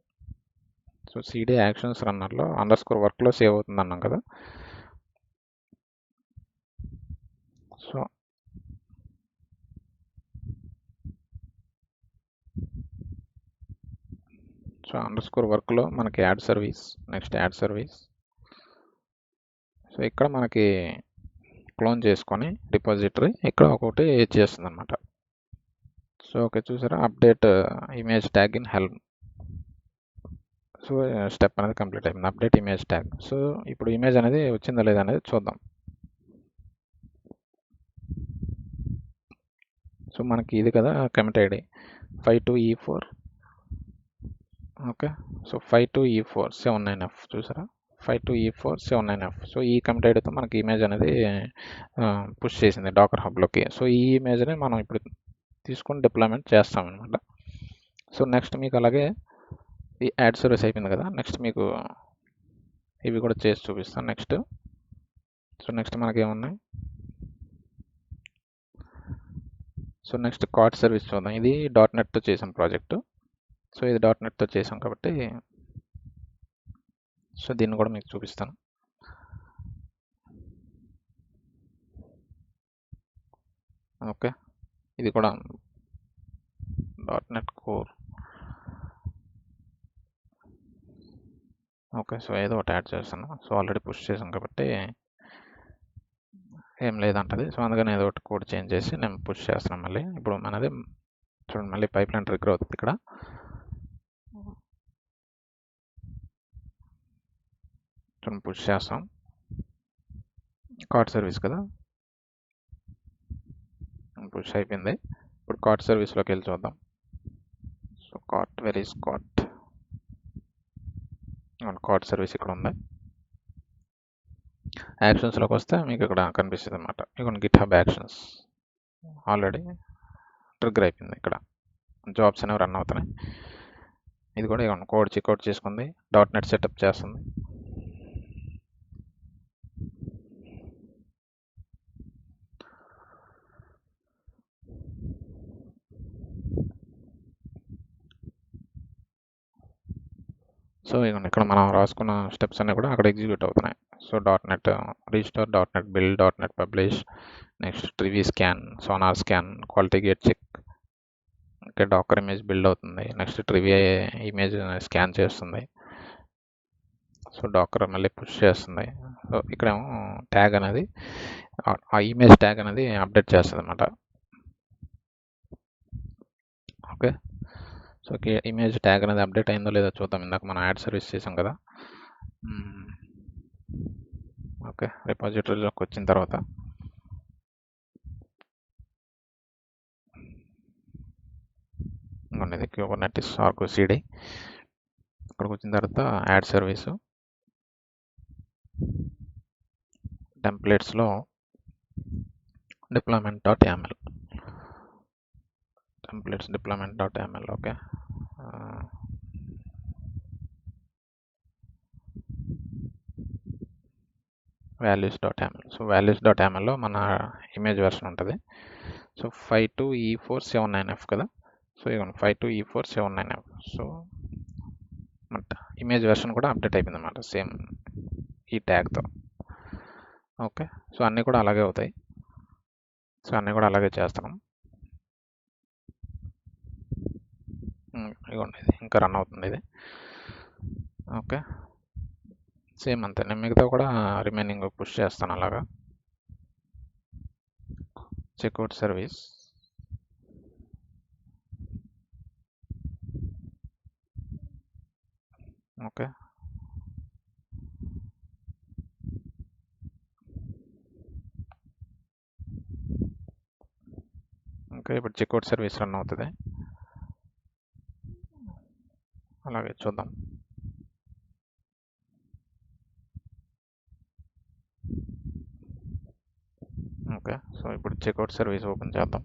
సో సిడి యాక్షన్స్ రన్నర్లో అండర్స్కోర్ వర్క్లో సేవ్ అవుతుంది అన్నాం కదా. సో అండర్స్కోర్ వర్క్లో మనకి add service, next add service. So ఇక్కడ మనకి క్లోన్ చేసుకొని రిపోజిటరీ ఇక్కడ ఒకటి చేస్తుంది అనమాట. సో ఓకే, చూసారా? Update image tag in help. So step అనేది కంప్లీట్ అయిపోయింది. Update image tag. సో ఇప్పుడు ఇమేజ్ అనేది వచ్చిందా లేదా అనేది చూద్దాం. సో మనకి ఇది కదా commit ID 52E4. Okay, so 52E4 79F చూసారా? 52E4 79F. సో ఈ కమిట్ ఐడితో మనకి ఇమేజ్ అనేది పుష్ చేసింది డాకర్ హబ్లోకి. సో ఈ ఇమేజ్ని మనం ఇప్పుడు తీసుకొని డిప్లాయ్మెంట్ చేస్తామన్నమాట. సో నెక్స్ట్ మీకు అలాగే ఈ యాడ్ సర్వీస్ అయిపోయింది కదా. నెక్స్ట్ మీకు ఇవి కూడా చేసి చూపిస్తాను నెక్స్ట్. సో నెక్స్ట్ మనకి ఏమున్నాయి? సో నెక్స్ట్ కార్డ్ సర్వీస్ చూద్దాం. ఇది .NETతో చేసాం ప్రాజెక్టు. సో ఇది .NETతో చేసాం కాబట్టి సో దీన్ని కూడా మీకు చూపిస్తాను. ఓకే, ఇది కూడా .NET కోర్. ఓకే, సో ఏదో ఒకటి యాడ్ చేస్తాను. సో ఆల్రెడీ పుష్ చేసాం కాబట్టి ఏం లేదంటది. సో అందుకని ఏదో ఒకటి కోడ్ చేంజ్ చేసి నేను పుష్ చేస్తున్నాను మళ్ళీ. ఇప్పుడు మనది చూడండి, మళ్ళీ పైప్లైన్ ట్రిగ్గర్ అవుతుంది ఇక్కడ. చూడండి, పుష్ చేస్తాం. కార్డ్ సర్వీస్ కదా, పుష్ అయిపోయింది. ఇప్పుడు కార్డ్ సర్వీస్లోకి వెళ్ళి చూద్దాం. So cart, where is cart? Card service ఇక్కడ ఉంది. యాక్షన్స్లోకి వస్తే మీకు ఇక్కడ కనిపిస్తుంది అనమాట. ఇక గిట్హబ్ యాక్షన్స్ ఆల్రెడీ ట్రిగ్గర్ అయిపోయింది. ఇక్కడ జాబ్స్ అనేవి రన్ అవుతున్నాయి. ఇది కూడా ఇక కోడ్ చెక్అవుట్ చేసుకుంది, .NET సెటప్ చేస్తుంది. సో ఇక్కడ మనం రాసుకున్న స్టెప్స్ అన్నీ కూడా అక్కడ ఎగ్జిక్యూట్ అవుతున్నాయి. So .NET restore, .NET build, .NET publish, next Trivy scan, Sonar scan, quality gate check, ఇంకా డాకర్ ఇమేజ్ బిల్డ్ అవుతుంది. నెక్స్ట్ ట్రివీ ఇమేజ్ స్కాన్ చేస్తుంది. సో డాకర్ మళ్ళీ పుష్ చేస్తుంది. సో ఇక్కడేమో ట్యాగ్ అనేది, ఆ ఇమేజ్ ట్యాగ్ అనేది అప్డేట్ చేస్తుంది అనమాట. ఓకే, సో ఇమేజ్ ట్యాగ్ అనేది అప్డేట్ అయిందో లేదో చూద్దాం. ఇందాక మనం యాడ్ సర్వీస్ చేసాం కదా. ఓకే, రిపాజిటరీలోకి వచ్చిన తర్వాత ఇది Kubernetes Argo CD. ఇక్కడికి వచ్చిన తర్వాత యాడ్ సర్వీసు, టెంప్లెట్స్లో deployment.yaml, templates deployment.yaml. Okay, values.yaml. So values.yaml లో మన ఇమేజ్ వెర్షన్ ఉంటుంది. సో 52E479F కదా. సో ఇక 52E479F. సో ఇమేజ్ వెర్షన్ కూడా అప్డేట్ అయిపోయింది అన్నమాట, సేమ్ ఈ ట్యాగ్తో. ఓకే, సో అన్నీ కూడా అలాగే అవుతాయి. సో అన్నీ కూడా అలాగే చేస్తున్నాం. ఇదిగోండి, ఇది ఇంకా రన్ అవుతుంది ఇది. ఓకే, సేమ్ అంతే. నేను మిగతా కూడా రిమైనింగ్ పుష్ చేస్తాను అలాగా. Checkout service, okay, okay. ఇప్పుడు చెక్అవుట్ సర్వీస్ రన్ అవుతుంది. అలాగే చూద్దాం. ఓకే, సో ఇప్పుడు చెక్అవుట్ సర్వీస్ ఓపెన్ చేద్దాం.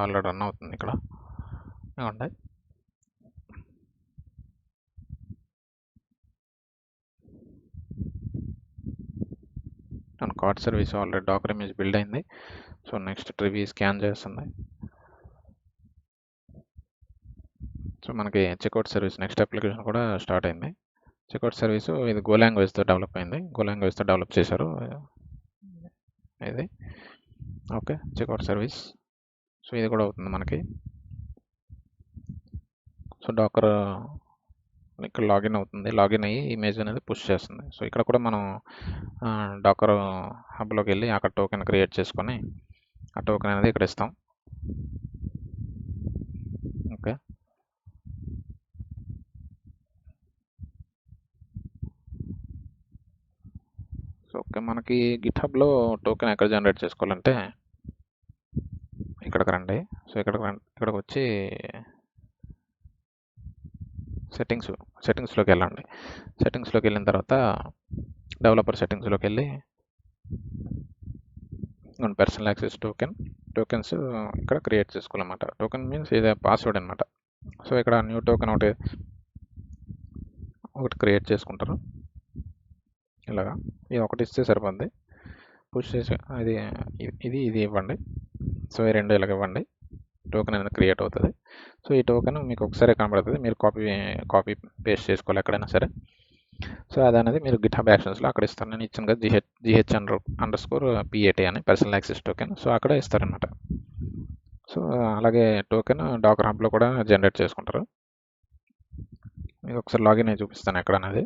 ఆల్రెడీ రన్ అవుతుంది ఇక్కడ. ఇవ్వండి, cart service already Docker image build అయింది. సో నెక్స్ట్ ట్రివీ స్కాన్ చేస్తుంది. సో మనకి చెక్అవుట్ సర్వీస్ నెక్స్ట్ అప్లికేషన్ కూడా స్టార్ట్ అయింది. చెక్అవుట్ సర్వీస్ ఇది గో లాంగ్వేజ్తో డెవలప్ అయింది. గో లాంగ్వేజ్తో డెవలప్ చేశారు ఇది. Okay, checkout service. సో ఇది కూడా అవుతుంది మనకి. సో డాకర్ ఇక్కడ లాగిన్ అవుతుంది. లాగిన్ అయ్యి ఇమేజ్ అనేది పుష్ చేస్తుంది. సో ఇక్కడ కూడా మనం డాకర్ హబ్లోకి వెళ్ళి అక్కడ టోకెన్ క్రియేట్ చేసుకొని ఆ టోకెన్ అనేది ఇక్కడ ఇస్తాం. ఓకే, సో ఓకే, మనకి గిట్హబ్లో టోకెన్ ఎక్కడ జనరేట్ చేసుకోవాలంటే ఇక్కడికి రండి. సో ఇక్కడికి వచ్చి సెట్టింగ్స్లోకి వెళ్ళండి. సెట్టింగ్స్లోకి వెళ్ళిన తర్వాత డెవలపర్ సెట్టింగ్స్లోకి వెళ్ళి పర్సనల్ యాక్సెస్ టోకెన్స్ ఇక్కడ క్రియేట్ చేసుకోవాలన్నమాట. టోకెన్ మీన్స్ ఇదే పాస్వర్డ్ అనమాట. సో ఇక్కడ న్యూ టోకెన్ ఒకటి క్రియేట్ చేసుకుంటారు. ఇలాగా ఇది ఒకటి ఇస్తే సరిపోద్ది. పుష్ చేసి ఇది ఇవ్వండి. సో ఈ రెండు ఇలాగ ఇవ్వండి, టోకెన్ అనేది క్రియేట్ అవుతుంది. సో ఈ టోకెన్ మీకు ఒకసారి కనబడుతుంది, మీరు కాపీ పేస్ట్ చేసుకోవాలి ఎక్కడైనా సరే. సో అది అనేది మీరు గిట్హబ్ యాక్షన్స్లో అక్కడ ఇస్తారు. నేను ఇచ్చాను కదా GH_PAT అని పర్సనల్ యాక్సెస్ టోకెన్. సో అక్కడ ఇస్తారనమాట. సో అలాగే టోకెన్ డాకర్ హబ్లో కూడా జనరేట్ చేసుకుంటారు. మీకు ఒకసారి లాగిన్ అయ్యి చూపిస్తాను ఎక్కడ అనేది.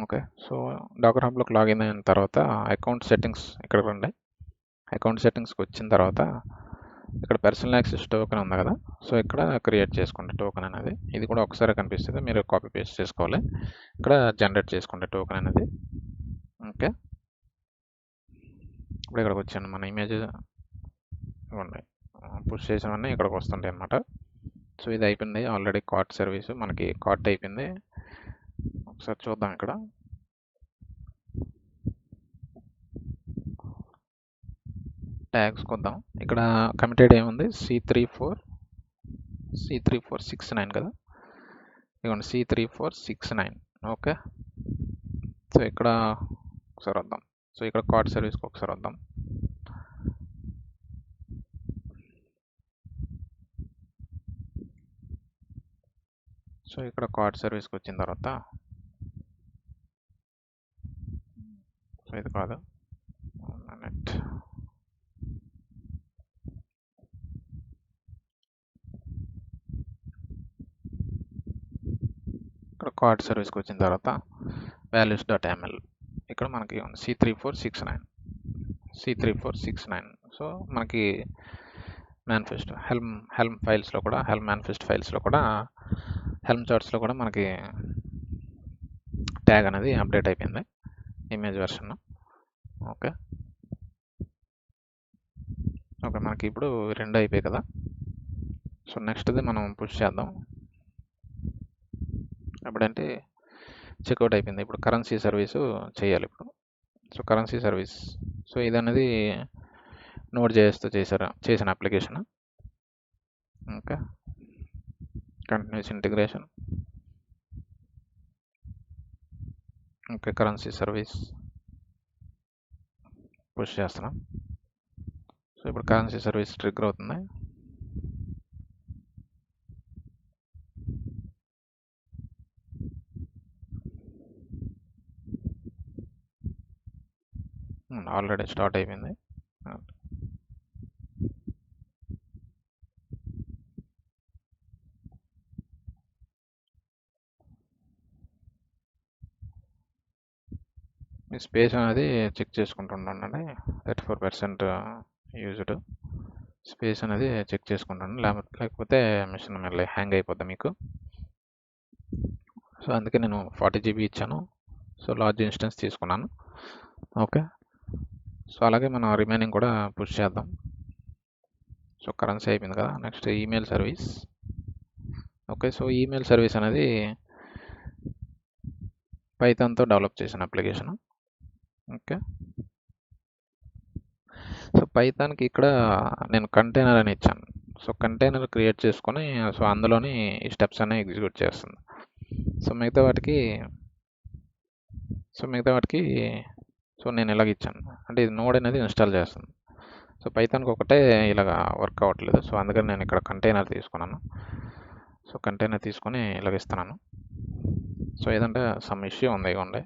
ఓకే. సో డాకర్ హబ్లోకి లాగిన్ అయిన తర్వాత అకౌంట్ సెట్టింగ్స్ ఇక్కడ రండి. అకౌంట్ సెట్టింగ్స్కి వచ్చిన తర్వాత ఇక్కడ పర్సనల్ యాక్సెస్ టోకెన్ ఉంది కదా, సో ఇక్కడ క్రియేట్ చేసుకోండి టోకెన్ అనేది. ఇది కూడా ఒకసారి కనిపిస్తుంది, మీరు కాపీ పేస్ట్ చేసుకోవాలి. ఇక్కడ జనరేట్ చేసుకోండి టోకెన్ అనేది. ఓకే, ఇప్పుడు ఇక్కడికి వచ్చాను. మన ఇమేజ్ ఇవ్వండి, పుష్ చేసినవన్నీ ఇక్కడికి వస్తుంటాయి అన్నమాట. సో ఇది అయిపోయింది ఆల్రెడీ. కార్ట్ సర్వీస్ మనకి కార్ట్ అయిపోయింది. ఒకసారి చూద్దాం. ఇక్కడ ట్యాగ్స్ కొద్దాం. ఇక్కడ కమిటెడ్ ఏముంది, C3469 కదా, ఇవ్వండి C3469. ఓకే, సో ఇక్కడ ఒకసారి వద్దాం. సో ఇక్కడ కార్ట్ సర్వీస్కి ఒకసారి వద్దాం. సో ఇక్కడ కార్ట్ సర్వీస్కి వచ్చిన తర్వాత, సో ఇది కాదు, నెట్ ఇక్కడ కార్ట్ సర్వీస్కి వచ్చిన తర్వాత values.ml ఇక్కడ మనకి C3469. సో మనకి మేనిఫెస్ట్ హెల్మ్ ఫైల్స్లో కూడా, హెల్మ్ మేనిఫెస్ట్ ఫైల్స్లో కూడా, హెల్మ్ చార్ట్స్లో కూడా మనకి ట్యాగ్ అనేది అప్డేట్ అయిపోయింది, ఇమేజ్ వెర్షన్. ఓకే ఓకే, మనకి ఇప్పుడు రెండు అయిపోయాయి కదా. సో నెక్స్ట్ది మనం పుష్ చేద్దాం. ఎప్పుడంటే చెక్అవుట్ అయిపోయింది. ఇప్పుడు కరెన్సీ సర్వీసు చేయాలి ఇప్పుడు. సో కరెన్సీ సర్వీస్, సో ఇది అనేది Node.js తో చేసిన application. Okay, continuous integration. Okay, currency service push చేస్తున్నాం. సో ఇప్పుడు కరెన్సీ సర్వీస్ ట్రిగ్గర్ అవుతుంది. ఆల్రెడీ స్టార్ట్ అయిపోయింది. మీ స్పేస్ అనేది చెక్ చేసుకుంటుండండి. 34% యూజ్డ్ స్పేస్ అనేది చెక్ చేసుకుంటాను, లేకపోతే మిషన్ మళ్ళీ హ్యాంగ్ అయిపోద్ది మీకు. సో అందుకే నేను 40 GB ఇచ్చాను. సో లార్జ్ ఇన్స్టెన్స్ తీసుకున్నాను. ఓకే, సో అలాగే మనం రిమైనింగ్ కూడా పుష్ చేద్దాం. సో కరెన్సీ అయిపోయింది కదా. Next email service. Okay, so email service అనేది పైథాన్తో డెవలప్ చేసిన అప్లికేషన్. ఓకే, సో పైథాన్కి ఇక్కడ నేను కంటైనర్ అని ఇచ్చాను. సో కంటైనర్ క్రియేట్ చేసుకొని, సో అందులోని ఈ స్టెప్స్ అనేవి ఎగ్జిక్యూట్ చేస్తుంది. సో మిగతా వాటికి సో నేను ఇలాగ ఇచ్చాను, అంటే ఇది నోడ్ అనేది ఇన్స్టాల్ చేస్తుంది. సో పైథాన్కి ఒకటే ఇలాగ వర్క్ అవ్వట్లేదు. సో అందుకని నేను ఇక్కడ కంటైనర్ తీసుకున్నాను. సో కంటైనర్ తీసుకొని ఇలాగ ఇస్తున్నాను. సో ఏదంటే సమ్ ఇష్యూ ఉంది, ఇవ్వండి.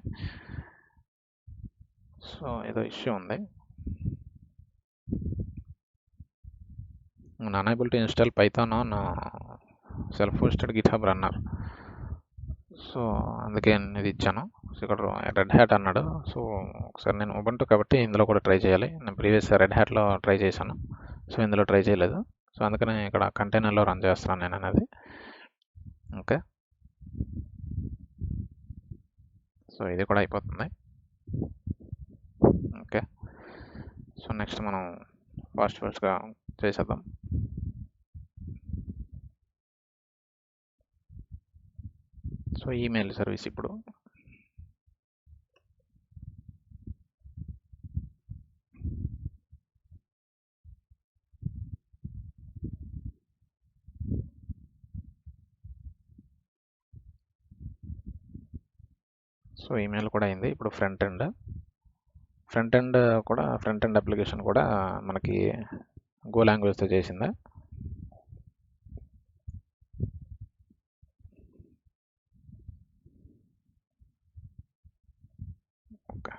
సో ఏదో ఇష్యూ ఉంది, unable to install Python on self-hosted GitHub runner. So అందుకే ఇది ఇచ్చాను. సో ఇక్కడ రెడ్ హ్యాట్ అన్నాడు. సో ఒకసారి నేను ఉబంటు కాబట్టి ఇందులో కూడా ట్రై చేయాలి. నేను ప్రీవియస్ రెడ్ హ్యాట్లో ట్రై చేశాను, సో ఇందులో ట్రై చేయలేదు. సో అందుకని ఇక్కడ కంటైనర్లో రన్ చేస్తున్నాను నేను అనేది. ఓకే, సో ఇది కూడా అయిపోతుంది. ఓకే, సో నెక్స్ట్ మనం ఫాస్ట్గా చేసేద్దాం. సో ఈమెయిల్ సర్వీస్ ఇప్పుడు సో ఈమెయిల్ కూడా అయింది. ఇప్పుడు ఫ్రంట్ ఎండ్ అప్లికేషన్ కూడా మనకి గో లాంగ్వేజ్తో చేసింది. Okay,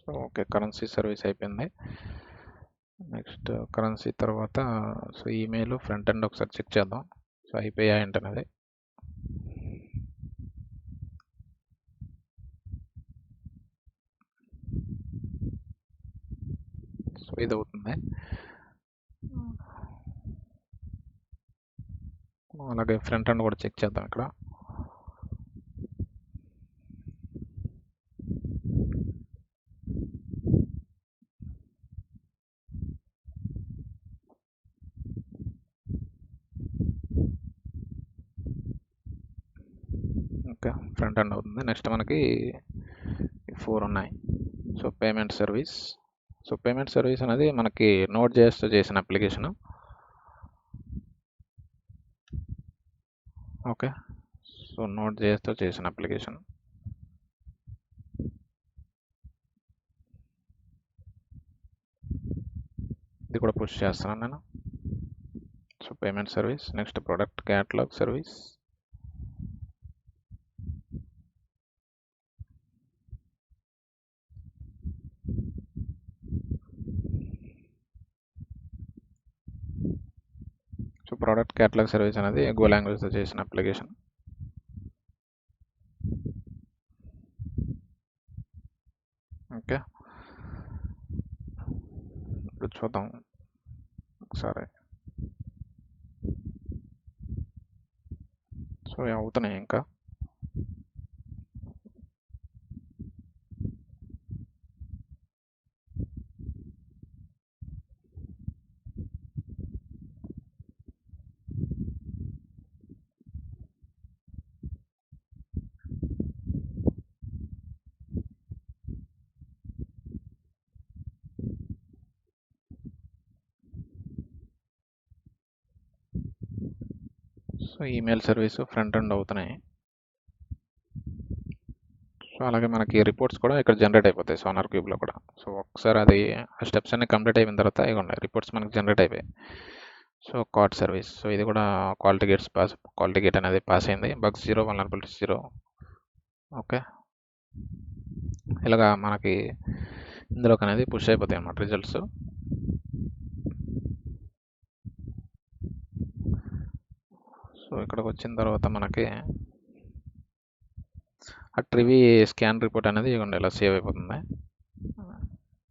so okay, currency service అయిపోయింది. నెక్స్ట్ కరెన్సీ తర్వాత సో ఈమెయిల్ ఫ్రంట్ ఎండ్ ఒకసారి చెక్ చేద్దాం. సో అయిపోయాయి ఏంటనేది. సో ఇది అవుతుంది. అలాగే ఫ్రంట్ ఎండ్ కూడా చెక్ చేద్దాం ఇక్కడ. ఓకే, ఫ్రంట్ ఎండ్ అవుతుంది. నెక్స్ట్ మనకి 4 ఉన్నాయి. So payment service. So payment service అనేది మనకి Node.js తో చేసిన అప్లికేషన్. ఓకే, సో Node.js తో చేసిన అప్లికేషన్. ఇది కూడా పుష్ చేస్తున్నాను నేను. So payment service. Next product catalogue service. So product catalogue service అనేది గో లాంగ్వేజ్తో చేసిన అప్లికేషన్. ఓకే, ఇప్పుడు చూద్దాం ఒకసారి. సో అవుతున్నాయి ఇంకా. So email service front end అవుతున్నాయి. సో అలాగే మనకి రిపోర్ట్స్ కూడా ఇక్కడ జనరేట్ అయిపోతాయి సోనార్ క్యూబ్లో కూడా. సో ఒకసారి అది ఆ స్టెప్స్ అన్ని కంప్లీట్ అయిన తర్వాత ఇవ్వండి రిపోర్ట్స్ మనకి జనరేట్ అయిపోయాయి. So cart service. సో ఇది కూడా క్వాలిటీ గేట్ అనేది పాస్ అయింది. Bugs 0, vulnerabilities 0. ఓకే, ఇలాగా మనకి ఇందులోకి అనేది పుష్ అయిపోతాయి అన్నమాట రిజల్ట్స్. సో ఇక్కడికి వచ్చిన తర్వాత మనకి ఆ ట్రివీ స్కాన్ రిపోర్ట్ అనేది ఇవ్వండి ఇలా సేవ్ అయిపోతుంది.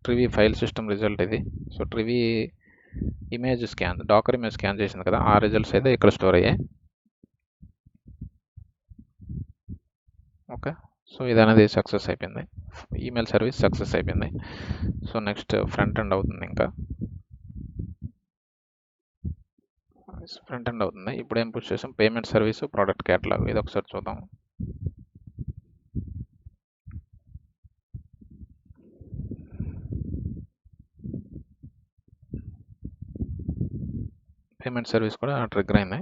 ట్రివీ ఫైల్ సిస్టమ్ రిజల్ట్ ఇది. So Trivy image scan, Docker image scan చేసింది కదా, ఆ రిజల్ట్స్ అయితే ఇక్కడ స్టోర్ అయ్యాయి. ఓకే, సో ఇది అనేది సక్సెస్ అయిపోయింది. ఈమెయిల్ సర్వీస్ సక్సెస్ అయిపోయింది. సో నెక్స్ట్ ఫ్రంట్ ఎండ్ అవుతుంది. ఇంకా ఫ్రంట్ ఎండ్ అవుతుంది. ఇప్పుడు ఏం పుష్ చేసాం? Payment service, product catalogue. ఇది ఒకసారి చూద్దాం. పేమెంట్ సర్వీస్ కూడా ట్రిగ్గర్ అయింది.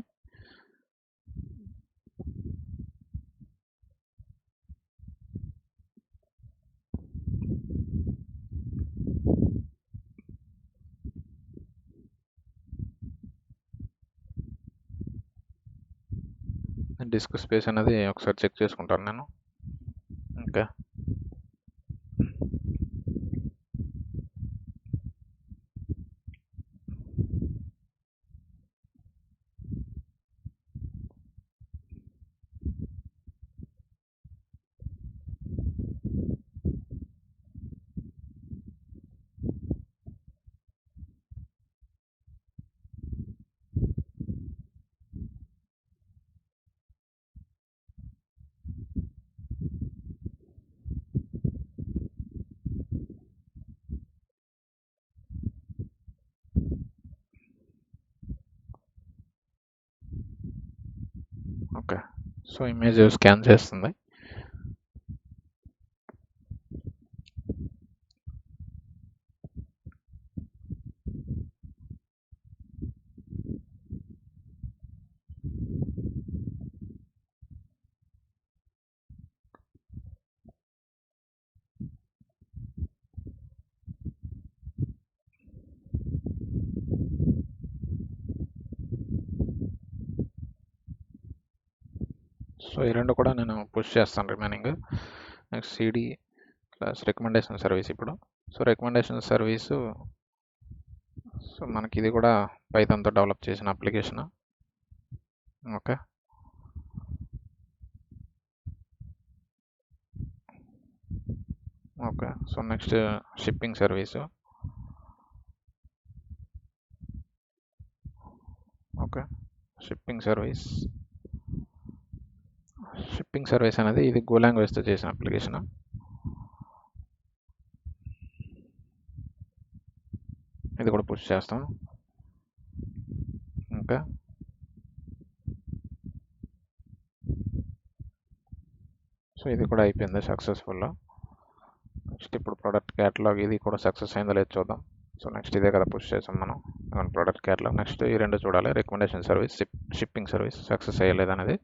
డిస్క్ స్పేస్ అనేది ఒకసారి చెక్ చేసుకుంటాను నేను. ఇంకా ఓకే, సో ఇమేజ్ స్కాన్ చేస్తుంది. సో ఈ రెండు కూడా నేను పుష్ చేస్తాను remaining. Next CD plus recommendation service ఇప్పుడు. సో రికమెండేషన్ సర్వీసు, సో మనకి ఇది కూడా పైథాన్తో డెవలప్ చేసిన application. Okay, okay. So next shipping service. Okay, shipping service అనేది ఇది గో లాంగ్వేజ్తో చేసిన అప్లికేషన్. ఇది కూడా పుష్ చేస్తాం. ఓకే, సో ఇది కూడా అయిపోయింది సక్సెస్ఫుల్. నెక్స్ట్ ఇప్పుడు ప్రోడక్ట్ క్యాటలాగ్, ఇది కూడా సక్సెస్ అయిందో లేదో చూద్దాం. సో నెక్స్ట్ ఇదే కదా పుష్ చేసాం మనం ప్రోడక్ట్ క్యాటలాగ్. నెక్స్ట్ ఈ రెండు చూడాలి, recommendation service, shipping service success అయ్యలేదు అనేది.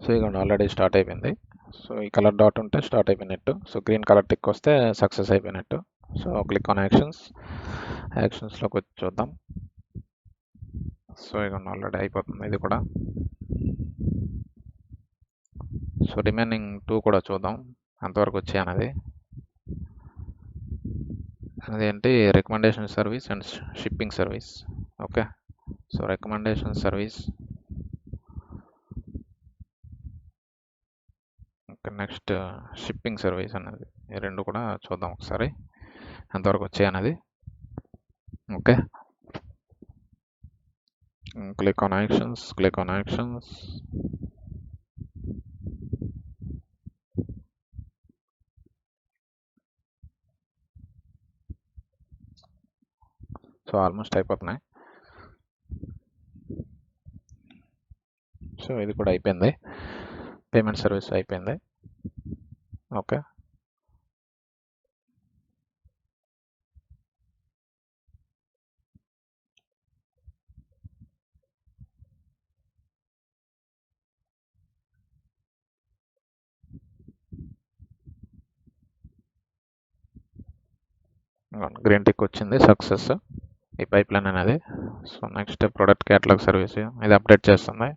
సో ఇక ఆల్రెడీ స్టార్ట్ అయిపోయింది. సో ఈ కలర్ డాట్ ఉంటే స్టార్ట్ అయిపోయినట్టు, సో గ్రీన్ కలర్ టిక్ వస్తే సక్సెస్ అయిపోయినట్టు. సో క్లిక్ ఆన్ యాక్షన్స్లోకి వచ్చి చూద్దాం. సో ఇక ఆల్రెడీ అయిపోతుంది ఇది కూడా. సో రిమైనింగ్ 2 కూడా చూద్దాం ఎంతవరకు వచ్చాయి అనేది. అదేంటి, recommendation service and shipping service. Okay, so recommendation service, okay. Next shipping service అనేది, ఈ రెండు కూడా చూద్దాం ఒకసారి ఎంతవరకు వచ్చాయి అనేది. Okay, click on actions. So almost అయిపోతున్నాయి. సో ఇది కూడా అయిపోయింది, పేమెంట్ సర్వీస్ అయిపోయింది. ఓకే, గ్రీన్ టిక్ వచ్చింది, సక్సెస్ ఈ పైప్ లైన్ అనేది. So next product catalogue service, ఇది అప్డేట్ చేస్తుంది.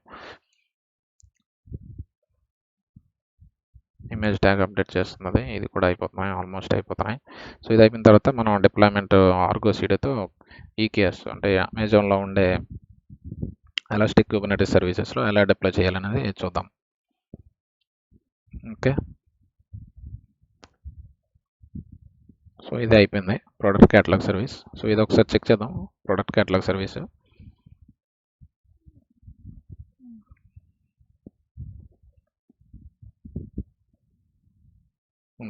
ఇమేజ్ ట్యాగ్ అప్డేట్ చేస్తున్నది, ఇది కూడా అయిపోతున్నాయి, ఆల్మోస్ట్ అయిపోతున్నాయి. సో ఇది అయిపోయిన తర్వాత మనం డిప్లాయ్మెంట్ ఆర్గో సీడ్తో ఈకేఎస్ అంటే అమెజాన్లో ఉండే ఎలాస్టిక్ కుబర్నెటిస్ సర్వీసెస్లో ఎలా డిప్లాయ్ చేయాలనేది చూద్దాం. ఓకే, సో ఇది అయిపోయింది ప్రోడక్ట్ క్యాటలాగ్ సర్వీస్. సో ఇది ఒకసారి చెక్ చేద్దాం, product catalogue service.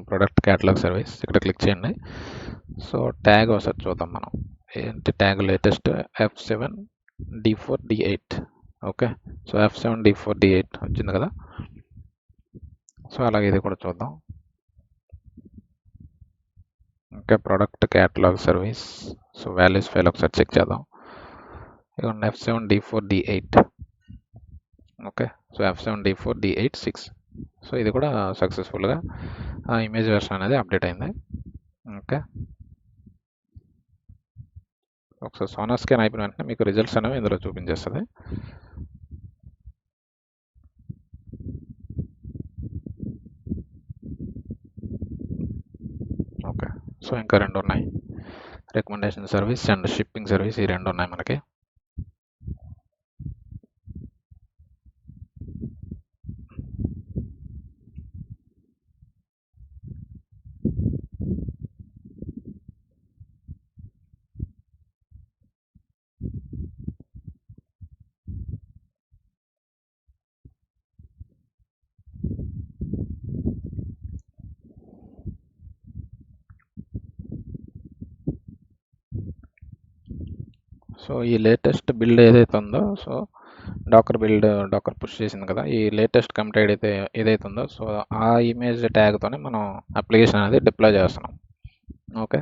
Product catalogue service ఇక్కడ క్లిక్ చేయండి. సో ట్యాగ్ ఒకసారి చూద్దాం మనం, ఏంటి tag, latest F7D4D8. Okay, so F7D4D8 వచ్చింది కదా. సో అలాగే ఇది కూడా చూద్దాం. Okay, product catalogue service, so values file ఒకసారి చెక్ చేద్దాం. ఇదిగోండి F7D4D8. Okay, so F7D4D8 6. So ఇది కూడా సక్సెస్ఫుల్గా ఆ ఇమేజ్ వెర్షన్ అనేది అప్డేట్ అయింది. ఓకే, ఒకసారి సోనా స్కాన్ అయిపోయిన వెంటనే మీకు రిజల్ట్స్ అనేవి ఇందులో చూపించేస్తుంది. ఓకే, సో ఇంకా రెండు ఉన్నాయి, recommendation service and shipping service, ఈ రెండు ఉన్నాయి మనకి. సో ఈ లేటెస్ట్ బిల్డ్ ఏదైతే ఉందో, సో డాకర్ పుష్ చేసింది కదా, ఈ లేటెస్ట్ కమిట్ ఏదైతే ఉందో, సో ఆ ఇమేజ్ ట్యాగ్తోనే మనం అప్లికేషన్ అనేది డిప్లాయ్ చేస్తున్నాం. ఓకే,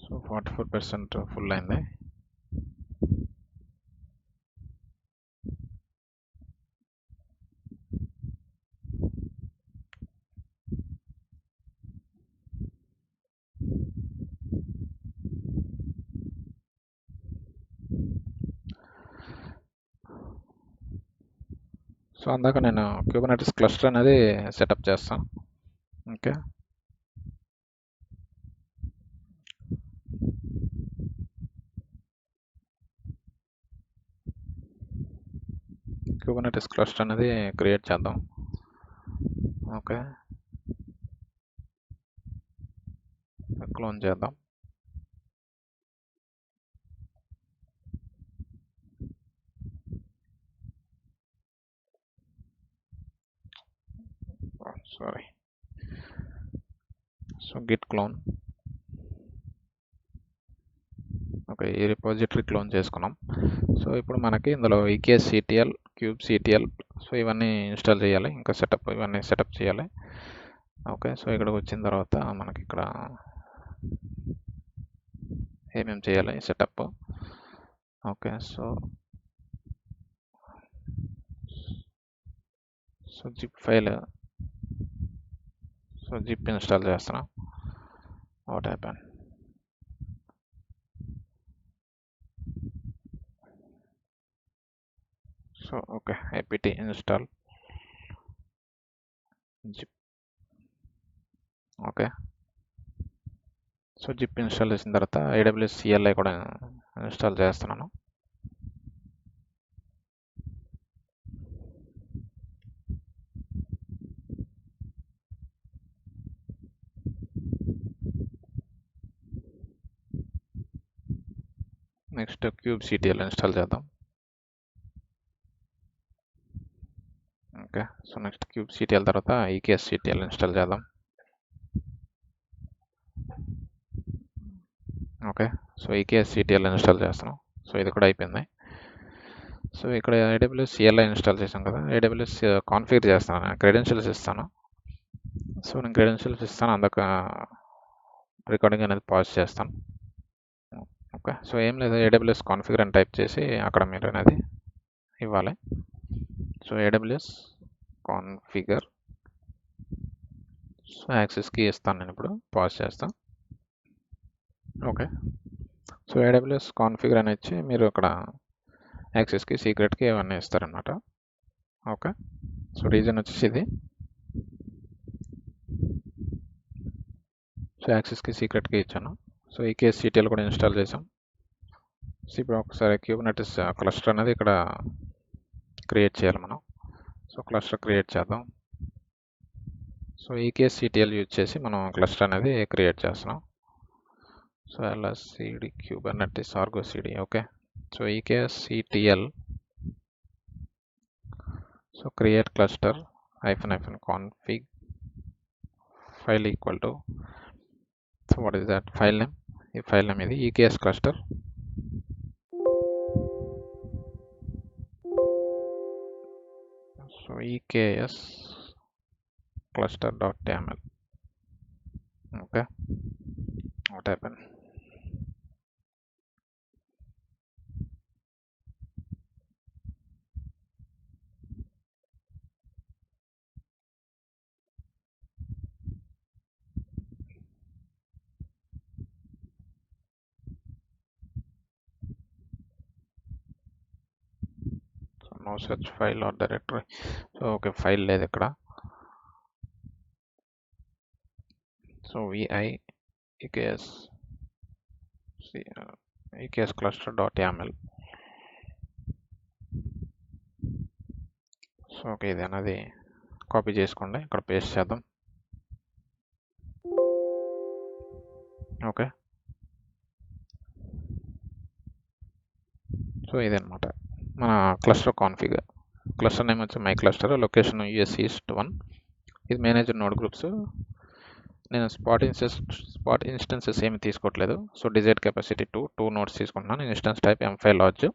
సో 44% ఫుల్ అయింది. సో అందాక నేను క్యూబర్నెటిస్ క్లస్టర్ అనేది సెటప్ చేస్తాను. ఓకే, క్యూబర్నెటిస్ క్లస్టర్ అనేది క్రియేట్ చేద్దాం. ఓకే, క్లోన్ చేద్దాం. Sorry, so Git clone. Okay, ఈ రిపోజిటరీ క్లోన్ చేసుకున్నాం. సో ఇప్పుడు మనకి ఇందులో EKSCTL, kubectl, సో ఇవన్నీ ఇన్స్టాల్ చేయాలి, ఇంకా ఇవన్నీ సెటప్ చేయాలి. ఓకే, సో ఇక్కడికి వచ్చిన తర్వాత మనకి ఇక్కడ ఏమేమి చేయాలి setup. Okay, so zip file, so zip install చేస్తున్నాం. What happen? So okay, apt install zip. Okay, so zip install చేసిన తర్వాత AWS CLI కూడా ఇన్స్టాల్ చేస్తున్నాను. నెక్స్ట్ kubectl ఇన్స్టాల్ చేద్దాం. ఓకే, సో నెక్స్ట్ kubectl తర్వాత EKSCTL ఇన్స్టాల్ చేద్దాం. Okay, so EKSCTL install చేస్తున్నాం. So ఇది కూడా అయిపోయింది. సో ఇక్కడ AWS CLI ఇన్స్టాల్ చేసాం కదా, AWS కాన్ఫిగర్ చేస్తాను, క్రెడెన్షియల్స్ ఇస్తాను. సో నేను క్రెడెన్షియల్స్ ఇస్తాను, అందుక రికార్డింగ్ అనేది పాజ్ చేస్తాను. ఓకే, సో ఏం లేదు, AWS కాన్ఫిగర్ అని టైప్ చేసి అక్కడ మీరు అనేది ఇవ్వాలి. సో AWS కాన్ఫిగర్, సో యాక్సెస్కి ఇస్తాను, నేను ఇప్పుడు పాజ్ చేస్తాను. ఓకే, సో AWS కాన్ఫిగర్ అని ఇచ్చి మీరు అక్కడ యాక్సెస్కి, సీక్రెట్కి ఇవన్నీ ఇస్తారనమాట. ఓకే, సో రీజన్ వచ్చేసి ఇది. సో యాక్సెస్కి, సీక్రెట్కి ఇచ్చాను. సో EKSCTL కూడా ఇన్స్టాల్ చేసాం. సో ఇప్పుడు ఒకసారి క్యూబర్నెటిస్ క్లస్టర్ అనేది ఇక్కడ క్రియేట్ చేయాలి మనం. సో క్లస్టర్ క్రియేట్ చేద్దాం. సో EKSCTL యూజ్ చేసి మనం క్లస్టర్ అనేది క్రియేట్ చేస్తున్నాం. So LSCD Kubernetes Argo CD. Okay, so EKSCTL, so create cluster -config file equal to, so what is that file name? ఈ ఫైల్ నేమ్ ఇది EKS cluster. So EKS cluster.yaml. okay, what happened? So no such file or directory. So okay, file లేదు ఇక్కడ. So vi EKS EKS cluster.yaml. So okay, ఇది అనేది copy చేసుకోండి, ఇక్కడ paste చేద్దాం. Okay, so ఇదన్నమాట మన క్లస్టర్ కాన్ఫిగ్. క్లస్టర్ నేమ్ వచ్చి my cluster, location US East 1. ఇది మేనేజర్ నోడ్ గ్రూప్స్. నేను స్పాట్ ఇన్స్టెన్సెస్ ఏమి తీసుకోవట్లేదు. సో డిజైర్డ్ కెపాసిటీ 2 నోడ్స్ తీసుకుంటున్నాను. Instance type M5 large.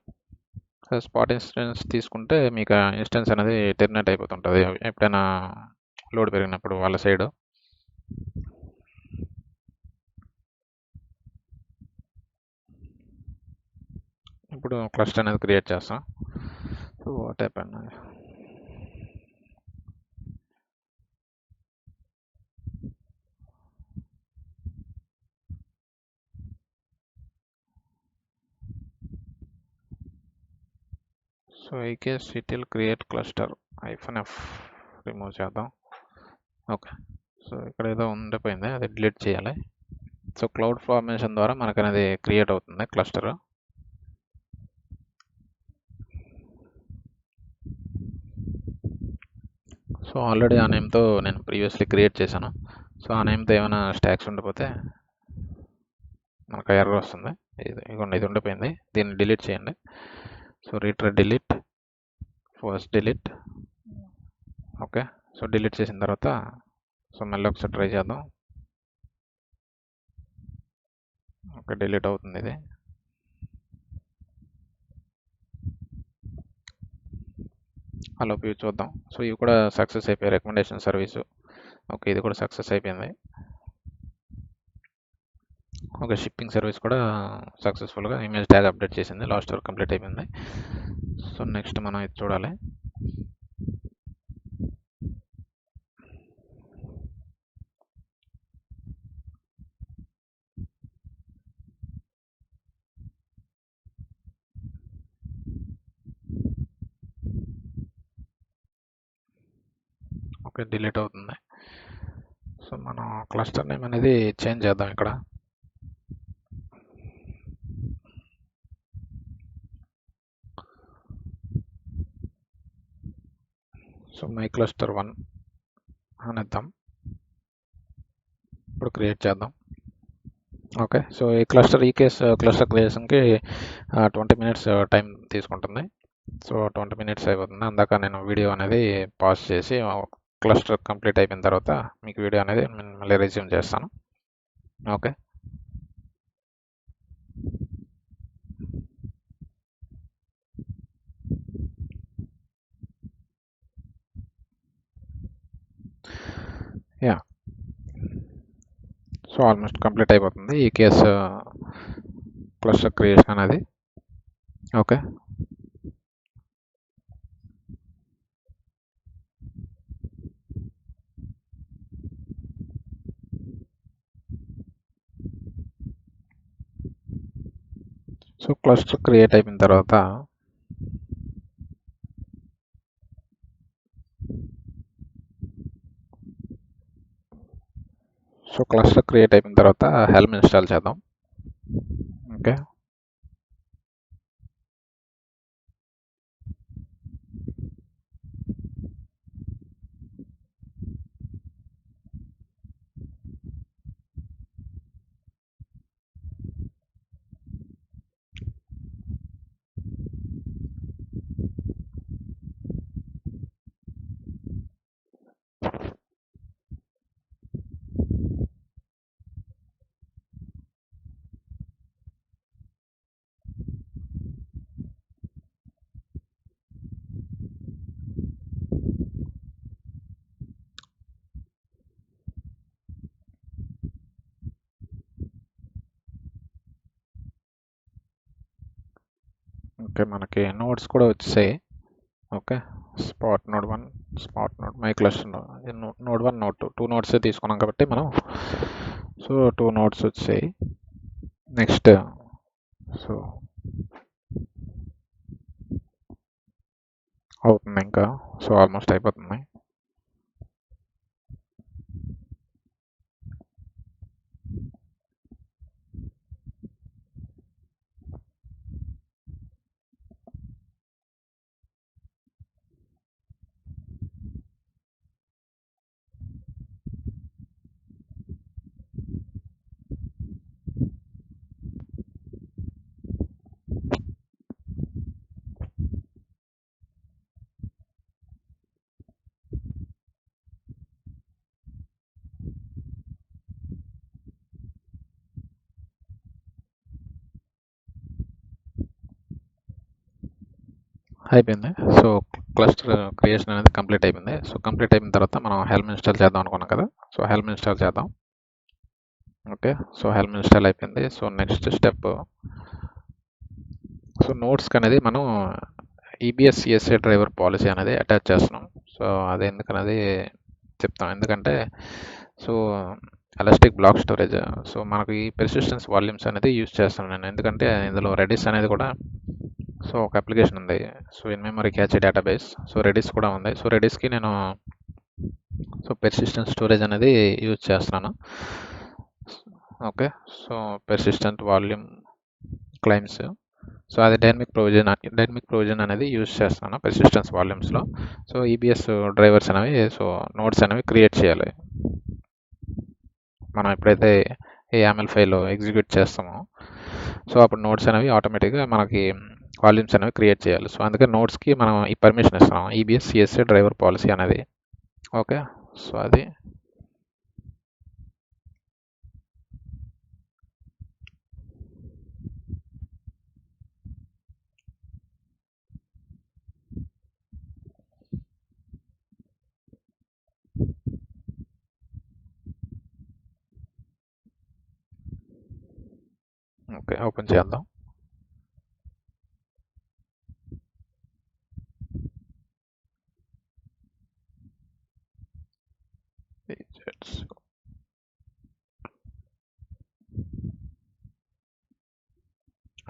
Spot instance తీసుకుంటే మీకు ఇన్స్టెన్స్ అనేది టెర్మినేట్ అయిపోతుంటుంది ఎప్పుడైనా లోడ్ పెరిగినప్పుడు వాళ్ళ సైడ్. ఇప్పుడు క్లస్టర్ అనేది క్రియేట్ చేస్తాం. So what happen? So EKSCTL create cluster. -f remove చేద్దాం. ఓకే, సో ఇక్కడ ఏదో ఉండిపోయింది, అది డిలీట్ చేయాలి. సో క్లౌడ్ ఫార్మేషన్ ద్వారా మనకు అనేది క్రియేట్ అవుతుంది క్లస్టర్. సో ఆల్రెడీ ఆ నేమ్తో నేను ప్రీవియస్లీ క్రియేట్ చేశాను. సో ఆ నేమ్తో ఏమైనా స్టాక్స్ ఉండిపోతే మనకు ఎర్రర్ వస్తుంది. ఇది ఉండిపోయింది, దీన్ని డిలీట్ చేయండి. సో రీట్రెడ్ delete, first delete. Okay, so delete చేసిన తర్వాత సో మళ్ళీ ఒకసారి ట్రై చేద్దాం. ఓకే, డిలీట్ అవుతుంది ఇది. అలా వ్యూ చూద్దాం. సో ఇవి కూడా సక్సెస్ అయిపోయాయి, రికమెండేషన్ సర్వీసు. ఓకే, ఇది కూడా సక్సెస్ అయిపోయింది. ఓకే, షిప్పింగ్ సర్వీస్ కూడా సక్సెస్ఫుల్గా ఇమేజ్ ట్యాగ్ అప్డేట్ చేసింది, లాస్ట్ వర్క్ కంప్లీట్ అయిపోయింది. సో నెక్స్ట్ మనం ఇది చూడాలి. ఓకే, డిలీట్ అవుతుంది. సో మనం క్లస్టర్ నేమ్ అనేది చేంజ్ చేద్దాం ఇక్కడ. So my cluster 1 అనేద్దాం. ఇప్పుడు క్రియేట్ చేద్దాం. ఓకే, సో ఈ క్లస్టర్ క్రియేషన్కి 20 మినిట్స్ టైం తీసుకుంటుంది. సో 20 మినిట్స్ అయిపోతుంది. అందాక నేను వీడియో అనేది పాజ్ చేసి క్లస్టర్ కంప్లీట్ అయిపోయిన తర్వాత మీకు వీడియో అనేది మళ్ళీ రెజ్యూమ్ చేస్తాను. Okay, yeah, so almost complete అయిపోతుంది ఈ కేసు క్లస్టర్ క్రియేషన్ అనేది. ఓకే, సో క్లస్టర్ క్రియేట్ అయిపోయిన తర్వాత హెల్మ్ ఇన్స్టాల్ చేద్దాం. ఓకే, ఓకే, మనకి నోట్స్ కూడా వచ్చాయి. Okay, spot node 1, spot node, my cluster node 1, node 2 notes తీసుకున్నాం కాబట్టి మనం. సో 2 నోట్స్ వచ్చాయి. నెక్స్ట్ సో అవుతుంది ఇంకా, సో ఆల్మోస్ట్ అయిపోతుంది. అయిపోయింది. సో క్లస్టర్ క్రియేషన్ అనేది కంప్లీట్ అయిపోయింది. సో కంప్లీట్ అయిపోయిన తర్వాత మనం హెల్మ్ ఇన్స్టాల్ చేద్దాం అనుకున్నాం కదా, సో హెల్మ్ ఇన్స్టాల్ చేద్దాం. ఓకే, సో హెల్మ్ ఇన్స్టాల్ అయిపోయింది. సో నెక్స్ట్ స్టెప్, సో నోట్స్కి అనేది మనం EBS CSA డ్రైవర్ పాలసీ అనేది అటాచ్ చేస్తున్నాం. సో అది ఎందుకనేది చెప్తాం. ఎందుకంటే so elastic block storage, so మనకు ఈ పెర్సిస్టెన్స్ వాల్యూమ్స్ అనేది యూజ్ చేస్తాను నేను. ఎందుకంటే ఇందులో రెడిస్ అనేది కూడా సో ఒక అప్లికేషన్ ఉంది. So in memory cache database. So Redis కూడా ఉంది. సో రెడిస్కి నేను పెర్సిస్టెంట్ స్టోరేజ్ అనేది యూజ్ చేస్తున్నాను. Okay, so persistent volume claims. So అది డైనమిక్ ప్రొవిజన్ అనేది యూజ్ చేస్తున్నాను పెర్సిస్టెన్స్ వాల్యూమ్స్లో. సో ఈబిఎస్ డ్రైవర్స్ అనేవి, సో నోడ్స్ అనేవి క్రియేట్ చేయాలి. మనం ఎప్పుడైతే ఈ యామెల్ ఫైల్ ఎగ్జిక్యూట్ చేస్తామో సో అప్పుడు నోట్స్ అనేవి ఆటోమేటిక్గా మనకి వాల్యూమ్స్ అనేవి క్రియేట్ చేయాలి. సో అందుకే నోట్స్కి మనం ఈ పర్మిషన్ ఇస్తున్నాం, ఈబిఎస్ సిఎస్ఏ డ్రైవర్ పాలసీ అనేది. ఓకే, సో అది ఓకే, ఓపెన్ చేద్దాం.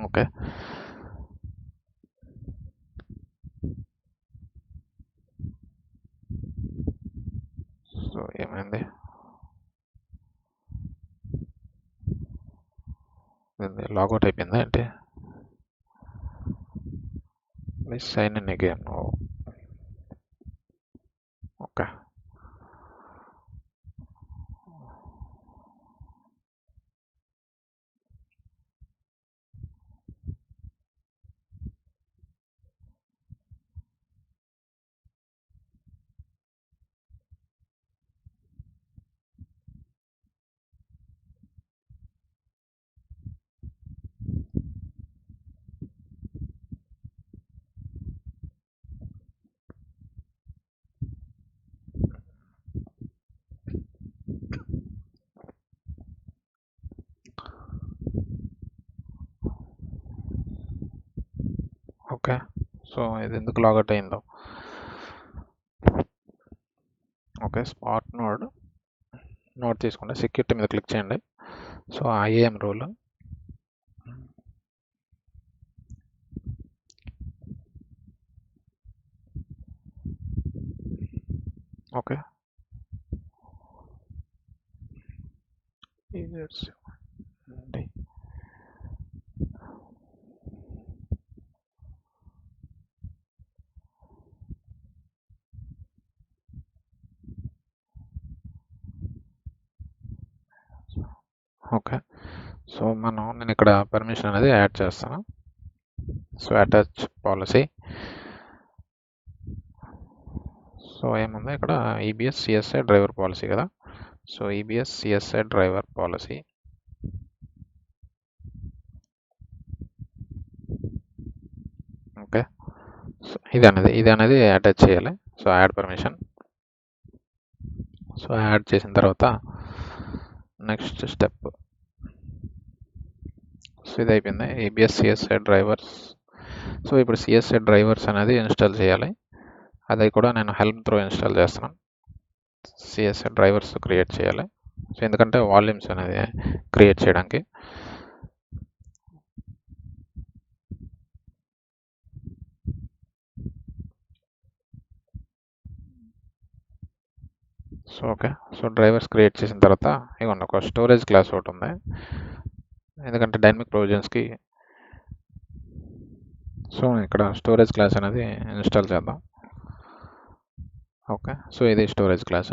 ఓకే, సో ఏమైంది, లాగౌట్ అయిపోయిందా ఏంటి? Please sign in again. Okay, okay, so ఇది ఎందుకు లాగౌట్ అయిందో. ఓకే, స్పాట్ నోడ్ తీసుకుంటే సెక్యూరిటీ మీద క్లిక్ చేయండి. So IAM role. Okay, okay, so నేను ఇక్కడ పర్మిషన్ అనేది యాడ్ చేస్తాను. So attach policy. సో ఏముంది ఇక్కడ, ఈబిఎస్ సిఎస్ఐ డ్రైవర్ పాలసీ కదా. So EBS CSI driver policy. Okay, so ఇది అనేది అటాచ్ చేయాలి. So add permission. So add చేసిన తర్వాత నెక్స్ట్ స్టెప్. సో ఇది అయిపోయింది, ఈబిఎస్ సిఎస్ఐ డ్రైవర్స్. సో ఇప్పుడు సిఎస్ఐ డ్రైవర్స్ అనేది ఇన్స్టాల్ చేయాలి. అది కూడా నేను హెల్ప్ త్రూ ఇన్స్టాల్ చేస్తున్నాను. సిఎస్ఐ డ్రైవర్స్ క్రియేట్ చేయాలి. సో ఎందుకంటే వాల్యూమ్స్ అనేది క్రియేట్ చేయడానికి. So okay, so drivers create చేసిన తర్వాత ఇవ్వండి ఒక స్టోరేజ్ క్లాస్ ఒకటి ఉంది, ఎందుకంటే డైనమిక్ ప్రొవిజన్స్కి. సో ఇక్కడ స్టోరేజ్ క్లాస్ అనేది ఇన్స్టాల్ చేద్దాం. ఓకే, సో ఇది storage class.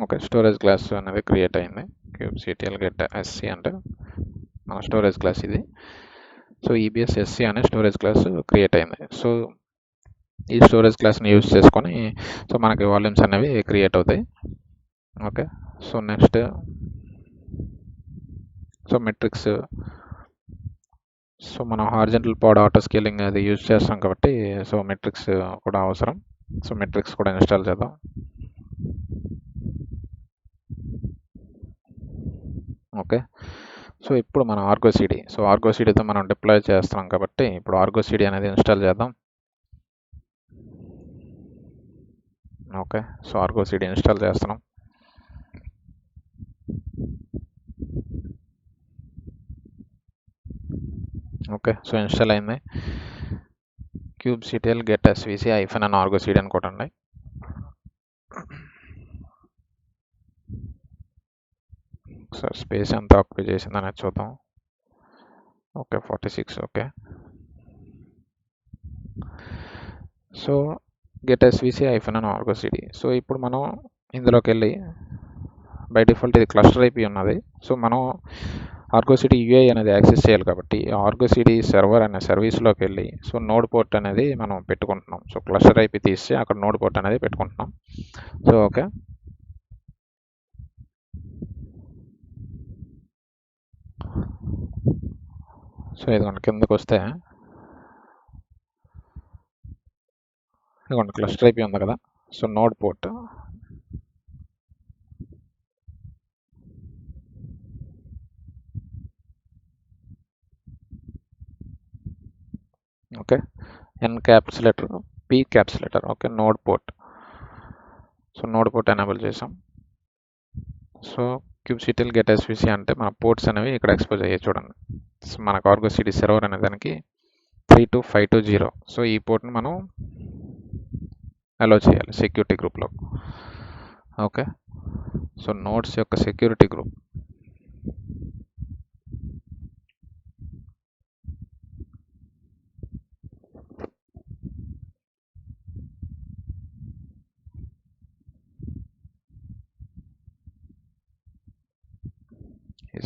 Okay, storage class అనేది క్రియేట్ అయింది. క్యూబ్సిటిఎల్ గెట్ ఎస్సి అంటే మన స్టోరేజ్ క్లాస్ ఇది. సో ఈబిఎస్ ఎస్సి అనే స్టోరేజ్ క్లాస్ క్రియేట్ అయింది. సో ఈ స్టోరేజ్ క్లాస్ని యూజ్ చేసుకొని సో మనకి వాల్యూమ్స్ అనేవి క్రియేట్ అవుతాయి. Okay, so next so metrics. So మనం హారిజంటల్ పాడ్ ఆటో స్కేలింగ్ అది యూజ్ చేస్తాం కాబట్టి సో మెట్రిక్స్ కూడా అవసరం. సో మెట్రిక్స్ కూడా ఇన్స్టాల్ చేద్దాం. ఓకే, సో ఇప్పుడు మనం ఆర్గో సిడి. సో ఆర్గో సిడితో మనం డిప్లాయ్ చేస్తున్నాం కాబట్టి ఇప్పుడు ఆర్గో సిడి అనేది ఇన్స్టాల్ చేద్దాం. Okay, so Argo CD install చేస్తున్నాం. ఓకే, సో ఇన్స్టాల్ అయింది. kubectl get svc hyphen and argo cd అని కొట్టండి. సో స్పేస్ ఎంత ఆక్యుపై చేసింది అనేది చూద్దాం. Okay 46. Okay, so get SVC hyphen and argo cd. So ఇప్పుడు మనం ఇందులోకి వెళ్ళి బై డిఫాల్ట్ ఇది క్లస్టర్ అయిపోయి ఉన్నది. సో మనం ఆర్గో సిటీ యూఐ అనేది యాక్సెస్ చేయాలి కాబట్టి ఆర్గో సిటీ సర్వర్ అనే సర్వీస్లోకి వెళ్ళి సో నోడ్ పోర్ట్ అనేది మనం పెట్టుకుంటున్నాం. సో క్లస్టర్ అయిపి తీసి అక్కడ నోడ్ పోర్ట్ అనేది పెట్టుకుంటున్నాం. సో ఓకే, సో ఇదిగోండి కిందకు వస్తే ఇదిగోండి క్లస్టర్ అయిపోయి ఉంది కదా. So node port okay, encapsulator P capsulator okay node port. So node port enable చేసాం. సో kubectl get svc అంటే మన పోర్ట్స్ అనేవి ఇక్కడ ఎక్స్పోజ్ అయ్యాయి చూడండి. సో మనకు ఆర్గో సిటీ సర్వర్ అనే దానికి 32520. సో ఈ పోర్ట్ని మనం అలో చేయాలి సెక్యూరిటీ గ్రూప్లో. ఓకే, సో నోడ్స్ యొక్క సెక్యూరిటీ గ్రూప్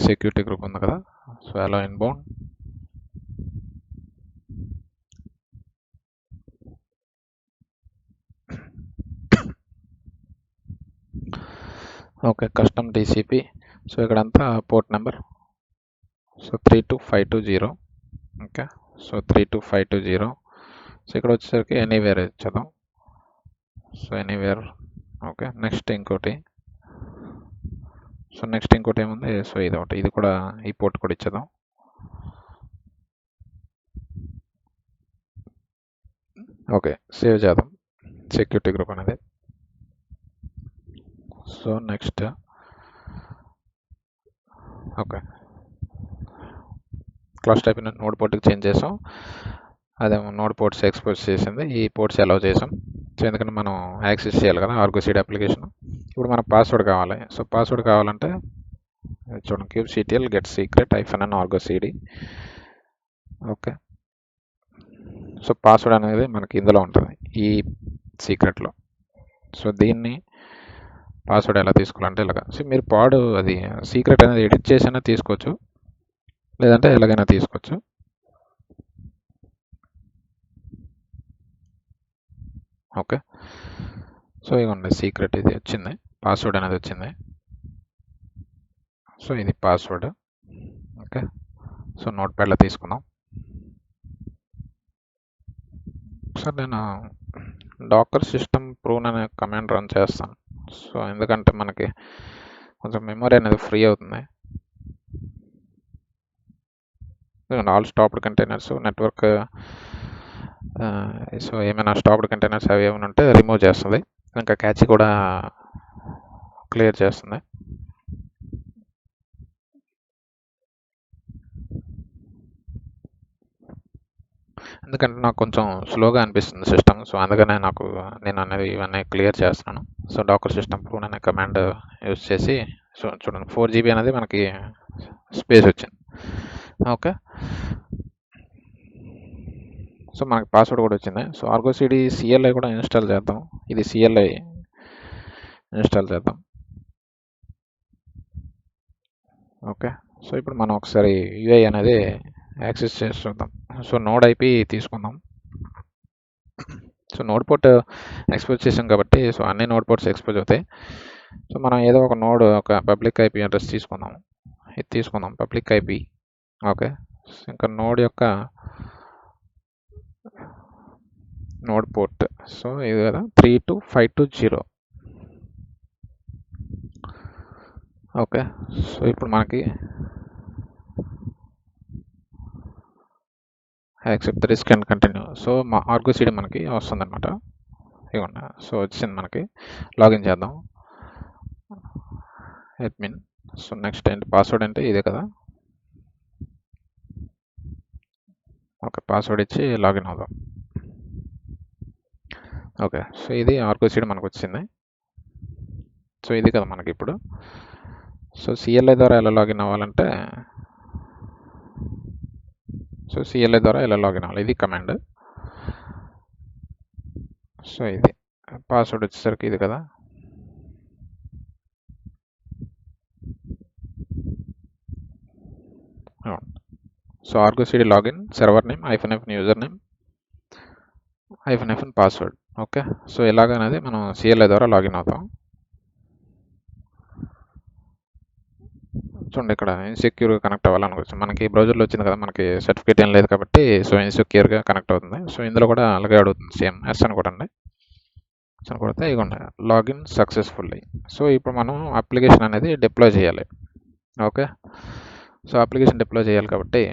సెక్యూరిటీ గ్రూప్ ఉంది కదా. So allow inbound okay custom TCP. So ఇక్కడంతా port number so 32520. Okay, so 32520. So ఇక్కడ వచ్చేసరికి ఎనీవేర్ ఇచ్చేద్దాం. So anywhere okay. నెక్స్ట్ ఇంకోటి ఏముంది, సో ఇది ఒకటి, ఇది కూడా ఈ పోర్ట్ కూడా ఇచ్చేద్దాం. ఓకే, సేవ్ చేద్దాం సెక్యూరిటీ గ్రూప్ అనేది. సో నెక్స్ట్ ఓకే క్లస్టర్ అయిపోయిన నోడ్ పోర్ట్కి చేంజ్ చేసాం. అదేమో నోడ్ పోర్ట్స్ ఎక్స్పోజ్ చేసింది, ఈ పోర్ట్స్ అలౌ చేసాం. సో ఎందుకంటే మనం యాక్సెస్ చేయాలి కదా ఆర్గో సిటీ అప్లికేషన్. ఇప్పుడు మనకు పాస్వర్డ్ కావాలి. సో పాస్వర్డ్ కావాలంటే చూడండి kubectl get secret hyphen and argo cd. Okay, so password అనేది మనకి ఇందులో ఉంటుంది ఈ సీక్రెట్లో. సో దీన్ని పాస్వర్డ్ ఎలా తీసుకోవాలంటే ఇలాగా. సో మీరు అది సీక్రెట్ అనేది ఎడిట్ చేసినా తీసుకోవచ్చు, లేదంటే ఎలాగైనా తీసుకోవచ్చు. ఓకే, సో ఇవ్వండి సీక్రెట్ ఇది వచ్చింది, పాస్వర్డ్ అనేది వచ్చింది. సో ఇది పాస్వర్డ్. ఓకే, సో నోట్ ప్యాడ్లో తీసుకుందాం. ఒకసారి నేను డాకర్ సిస్టమ్ ప్రూన్ అనే కమాండ్ రన్ చేస్తాను. సో ఎందుకంటే మనకి కొంచెం మెమరీ అనేది ఫ్రీ అవుతుంది. All stopped containers network, so ఏమైనా స్టాప్డ్ కంటైనర్స్ అవి ఏమైనా ఉంటే రిమూవ్ చేస్తుంది, ఇంకా క్యాచ్ కూడా క్లియర్ చేస్తుంది. ఎందుకంటే నాకు కొంచెం స్లోగా అనిపిస్తుంది సిస్టమ్. సో అందుకనే నేను అనేది ఇవన్నీ క్లియర్ చేస్తున్నాను. సో డాకర్ సిస్టమ్ ప్రూన్ అనే కమాండ్ యూజ్ చేసి సో చూడండి 4 GB అనేది మనకి స్పేస్ వచ్చింది. ఓకే, సో మనకి పాస్వర్డ్ కూడా వచ్చింది. సో ఆర్గో సిటీ CLI కూడా ఇన్స్టాల్ చేద్దాం. ఇది CLI ఇన్స్టాల్ చేద్దాం. ఓకే, సో ఇప్పుడు మనం ఒకసారి UI అనేది యాక్సెస్ చేసి చూద్దాం. సో నోడ్ IP తీసుకుందాం. సో నోడ్ పోర్ట్ ఎక్స్పోజ్ చేసాం కాబట్టి సో అన్ని నోడ్ పోర్ట్స్ ఎక్స్పోజ్ అవుతాయి. సో మనం ఏదో ఒక నోడ్ ఒక పబ్లిక్ IP అడ్రస్ తీసుకుందాం. ఇది తీసుకుందాం పబ్లిక్ IP. ఓకే, ఇంకా నోడ్ యొక్క నోడ్ పోర్ట్ సో ఇది కదా 32520. ఓకే, సో ఇప్పుడు మనకి accept the risk and continue. So మా ఆర్గో సిటీ మనకి వస్తుంది అనమాట. ఇవ్వండి, సో వచ్చింది మనకి. లాగిన్ చేద్దాం అడ్మిన్. సో నెక్స్ట్ ఏంటి పాస్వర్డ్ అంటే ఇదే కదా. ఓకే, పాస్వర్డ్ ఇచ్చి లాగిన్ అవుదాం. ఓకే, సో ఇది ఆర్గో సీడీ మనకు వచ్చింది. సో ఇది కదా మనకి ఇప్పుడు. సో CLI ద్వారా ఎలా లాగిన్ అవ్వాలంటే, సో CLI ద్వారా ఎలా లాగిన్ అవ్వాలి, ఇది కమాండ్. సో ఇది పాస్వర్డ్ వచ్చేసరికి ఇది కదా. So Argo CD login server name -f username -f password. Okay, so ఎలాగనేది మనం CLI ద్వారా లాగిన్ అవుతాం. చూడండి, ఇక్కడ ఇన్సెక్యూర్గా కనెక్ట్ అవ్వాలనుకోవచ్చు. మనకి బ్రౌజర్లో వచ్చింది కదా, మనకి సర్టిఫికేట్ ఏం లేదు కాబట్టి సో ఇన్సెక్యూర్గా కనెక్ట్ అవుతుంది. సో ఇందులో కూడా అలాగే అడుగుతుంది, సేమ్ ఎస్ అని కొట్టండి. ఎస్ అని కొడితే ఇవ్వండి లాగిన్ సక్సెస్ఫుల్లీ. సో ఇప్పుడు మనం అప్లికేషన్ అనేది డిప్లాయ్ చేయాలి. ఓకే, సో అప్లికేషన్ డిప్లాయ్ చేయాలి కాబట్టి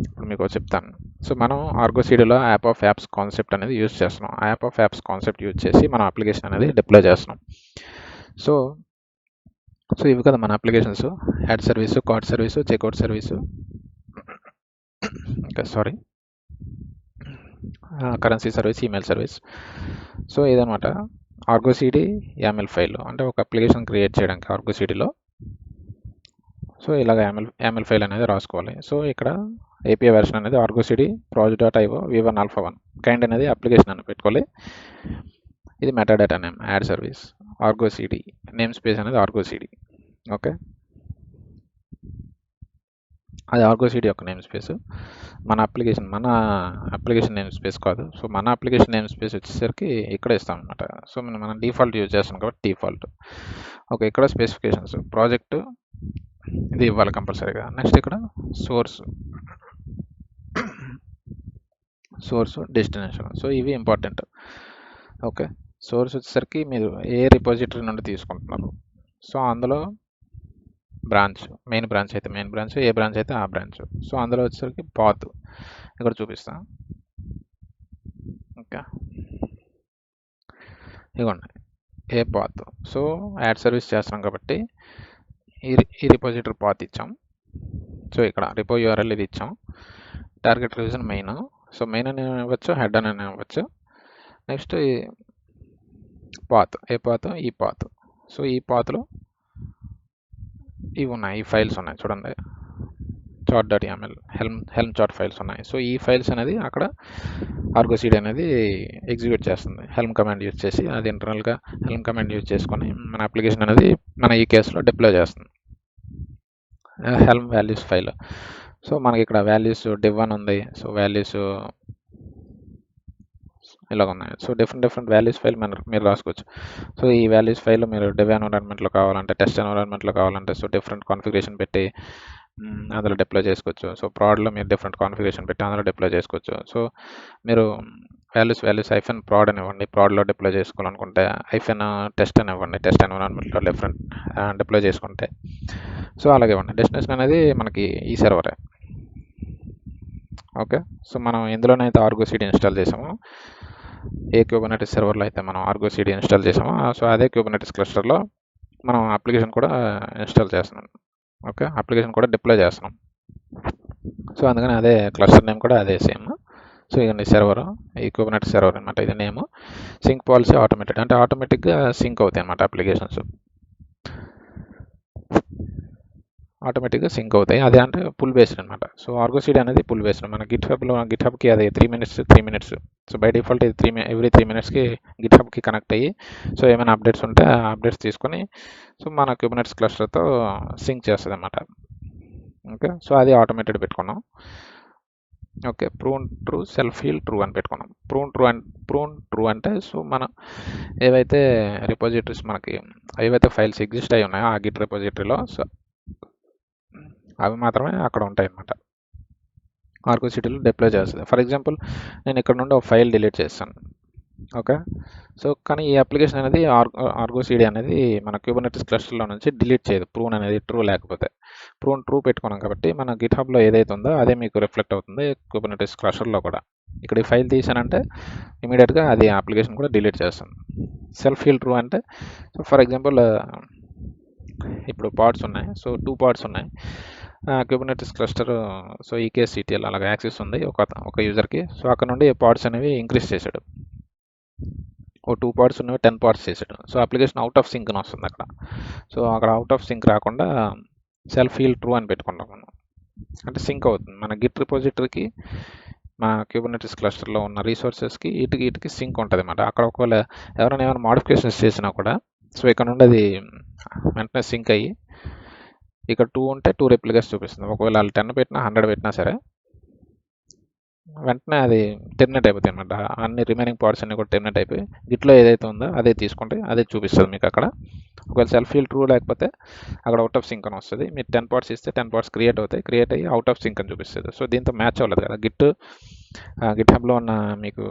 ఇప్పుడు మీకు చెప్తాను. సో మనం ఆర్గో సీడీలో యాప్ ఆఫ్ యాప్స్ కాన్సెప్ట్ అనేది యూజ్ చేస్తున్నాం. App of apps concept use చేసి మనం అప్లికేషన్ అనేది డిప్లాయ్ చేస్తున్నాం. సో ఇవి కదా మన applications: ad service, cart service, checkout service, ఇంకా currency service, email service. So ఇదనమాట ఆర్గో సీడీ YAML ఫైల్. అంటే ఒక అప్లికేషన్ క్రియేట్ చేయడానికి ఆర్గో సీడీలో సో ఇలాగ YAML ఫైల్ అనేది రాసుకోవాలి. సో ఇక్కడ API వెర్షన్ అనేది Argo CD project.io v1 alpha1 kind అనేది అప్లికేషన్ అని పెట్టుకోవాలి. ఇది metadata name ad service Argo CD, namespace అనేది ఆర్గో సీడీ. ఓకే, అది ఆర్గో సీడీ యొక్క నేమ్ స్పేస్. మన అప్లికేషన్ నేమ్ స్పేస్ కాదు. సో మన అప్లికేషన్ నేమ్ స్పేస్ వచ్చేసరికి ఇక్కడ ఇస్తాం అనమాట. సో మనం డిఫాల్ట్ యూజ్ చేస్తాం కాబట్టి డిఫాల్ట్. ఓకే, ఇక్కడ స్పెసిఫికేషన్స్ ప్రాజెక్ట్ ఇది ఇవ్వాలి కంపల్సరీగా. నెక్స్ట్ ఇక్కడ సోర్స్ డెస్టినేషన్. సో ఇవి ఇంపార్టెంట్. ఓకే, సోర్స్ వచ్చేసరికి మీరు ఏ రిపోజిటరీ నుండి తీసుకుంటున్నారు. సో అందులో బ్రాంచ్, మెయిన్ బ్రాంచ్ అయితే మెయిన్ బ్రాంచ్, ఏ బ్రాంచ్ అయితే ఆ బ్రాంచ్. సో అందులో వచ్చేసరికి పాత్ ఇక్కడ చూపిస్తా. ఓకే, ఇవ్వండి ఏ పాత్. సో యాడ్ సర్వీస్ చేస్తున్నాం కాబట్టి ఈ రిపోజిటరీ పాత్ ఇచ్చాం. సో ఇక్కడ రిపో URL ఇది ఇచ్చాం. Target reason main. So main అని ఇవ్వచ్చు, హెడ్ అని ఇవ్వచ్చు. నెక్స్ట్ పాత్, ఏ పాత్, ఈ పాత్. సో ఈ పాత్లో ఇవి ఉన్నాయి, ఈ ఫైల్స్ ఉన్నాయి చూడండి, chart.yaml, హెల్మ్ చార్ట్ ఫైల్స్ ఉన్నాయి. సో ఈ ఫైల్స్ అనేది అక్కడ ఆర్గో సీడీ అనేది ఎగ్జిక్యూట్ చేస్తుంది హెల్మ్ కమాండ్ యూజ్ చేసి. అది ఇంటర్నల్గా హెల్మ్ కమాండ్ యూజ్ చేసుకొని మన అప్లికేషన్ అనేది మన ఈ కేసులో డిప్లాయ్ చేస్తుంది హెల్మ్ వాల్యూస్ ఫైల్. సో మనకి ఇక్కడ వాల్యూస్ div1 ఉంది. సో వాల్యూస్ ఇలాగ ఉన్నాయి. సో డిఫరెంట్ వాల్యూస్ ఫైల్ మీరు రాసుకోవచ్చు. సో ఈ వాల్యూస్ ఫైల్ మీరు డివ్ ఎన్విరాన్మెంట్లో కావాలంటే, టెస్ట్ ఎన్విరాన్మెంట్లో కావాలంటే సో డిఫరెంట్ కాన్ఫిగరేషన్ పెట్టి అందులో డిప్లాయ్ చేసుకోవచ్చు. సో ప్రాడ్లో మీరు డిఫరెంట్ కాన్ఫిగరేషన్ పెట్టి అందులో డిప్లాయ్ చేసుకోవచ్చు. సో మీరు వాల్యూస్ -prod అని ఇవ్వండి, ప్రాడ్లో డిప్లాయ్ చేసుకోవాలనుకుంటే -test అని ఇవ్వండి, టెస్ట్ ఎన్విరాన్మెంట్లో డిఫరెంట్ డిప్లాయ్ చేసుకుంటే. సో అలాగే ఇవ్వండి. డెస్టినేషన్ అనేది మనకి ఈ సర్వరే. ఓకే, సో మనం ఎందులోనైతే ఆర్గో సీడీ ఇన్స్టాల్ చేసామో, ఏ క్యూబర్నెటిస్ సర్వర్లో అయితే మనం ఆర్గో సీడీ ఇన్స్టాల్ చేసామో సో అదే క్యూబర్నెటిస్ క్లస్టర్లో మనం అప్లికేషన్ కూడా ఇన్స్టాల్ చేస్తున్నాం. ఓకే, అప్లికేషన్ కూడా డిప్లాయ్ చేస్తున్నాం. సో అందుకని అదే క్లస్టర్ నేమ్ కూడా అదే సేమ్. సో ఇక సర్వర్, ఈ క్యూబర్నెటిస్ సర్వర్ అనమాట. ఇది నేమ్. సింక్ పాలసీ ఆటోమేటెడ్, అంటే ఆటోమేటిక్గా సింక్ అవుతాయి అన్నమాట అప్లికేషన్స్, ఆటోమేటిక్గా సింక్ అవుతాయి. అదే అంటే పుల్ బేస్డ్ అనమాట. సో ఆర్గో సీడీ అనేది పుల్ బేస్డ్. మన గిట్హబ్కి అది 3 minutes. సో బై డిఫాల్ట్ ఇది ఎవ్రీ 3 minutesకి గిట్హబ్కి కనెక్ట్ అయ్యి సో ఏమైనా అప్డేట్స్ ఉంటే ఆ అప్డేట్స్ తీసుకొని సో మన క్యూబర్నెటిస్ క్లస్టర్తో సింక్ చేస్తుంది అనమాట. ఓకే, సో అది ఆటోమేటెడ్ పెట్టుకున్నాం. Okay, prune true, self heal true అని పెట్టుకున్నాం. ప్రూన్ ట్రూ అంటే సో మనం ఏవైతే రిపోజిటరీస్ మనకి ఏవైతే ఫైల్స్ ఎగ్జిస్ట్ అయి ఉన్నాయో ఆ గిట్ రిపోజిటరీలో సో అవి మాత్రమే అక్కడ ఉంటాయి అన్నమాట. ఆర్గో సీడీలో డిప్లాయ్ చేస్తుంది. ఫర్ ఎగ్జాంపుల్ నేను ఇక్కడ నుండి ఒక ఫైల్ డిలీట్ చేస్తాను. ఓకే, సో కానీ ఈ అప్లికేషన్ అనేది ఆర్గో సీడీ అనేది మన క్యూబర్నెటిస్ క్లస్టర్లో నుంచి డిలీట్ చేయదు ప్రూన్ అనేది ట్రూ లేకపోతే. ప్రూన్ ట్రూ పెట్టుకున్నాం కాబట్టి మన గిట్హబ్లో ఏదైతే ఉందో అదే మీకు రిఫ్లెక్ట్ అవుతుంది క్యూబర్నెటిస్ క్లస్టర్లో కూడా. ఇక్కడ ఈ ఫైల్ తీసానంటే ఇమీడియట్గా అది అప్లికేషన్ కూడా డిలీట్ చేస్తుంది. సెల్ఫ్ హీల్ ట్రూ అంటే సో ఫర్ ఎగ్జాంపుల్ ఇప్పుడు పార్ట్స్ ఉన్నాయి. సో 2 పార్ట్స్ ఉన్నాయి. Kubernetes cluster. సో ఈకేఎస్సిటిఎల్ అలాగే యాక్సెస్ ఉంది ఒక యూజర్కి. సో అక్కడ నుండి పాడ్స్ అనేవి ఇంక్రీజ్ చేశాడు. ఓ 2 పాడ్స్ ఉన్నవి 10 పాడ్స్ చేశాడు. So application out of sync అని వస్తుంది అక్కడ. సో అక్కడ అవుట్ ఆఫ్ సింక్ రాకుండా సెల్ఫ్ హీల్ ట్రూ అని పెట్టుకుంటాం మనం. అంటే సింక్ అవుతుంది మన గిట్ రిపోజిటరీకి, మన కుబర్నెటిస్ క్లస్టర్లో ఉన్న రీసోర్సెస్కి వీటికి సింక్ ఉంటుంది అన్నమాట. అక్కడ ఒకవేళ ఎవరైనా ఏమైనా మాడిఫికేషన్స్ చేసినా కూడా సో ఇక్కడ నుండి అది వెంటనే సింక్ అయ్యి ఇక్కడ 2 ఉంటే 2 రెప్లికేట్స్ చూపిస్తుంది. ఒకవేళ వాళ్ళు 10 పెట్టినా 100 పెట్టినా సరే వెంటనే అది టెర్మినేట్ అయిపోతాయి అనమాట. అన్ని రిమైనింగ్ పార్ట్స్ అన్ని కూడా టెర్మినేట్ అయిపోయి గిట్లో ఏదైతే ఉందో అదే తీసుకుంటే అదే చూపిస్తుంది మీకు అక్కడ. ఒకవేళ సెల్ఫ్ హీల్ ట్రూ లేకపోతే అక్కడ అవుట్ ఆఫ్ సింక్ అని వస్తుంది. మీరు 10 పార్ట్స్ ఇస్తే 10 పార్ట్స్ క్రియేట్ అయ్యి అవుట్ ఆఫ్ సింక్ అని చూపిస్తుంది. సో దీంతో మ్యాచ్ అవ్వలేదు కదా గిట్ హబ్లో ఉన్న మీకు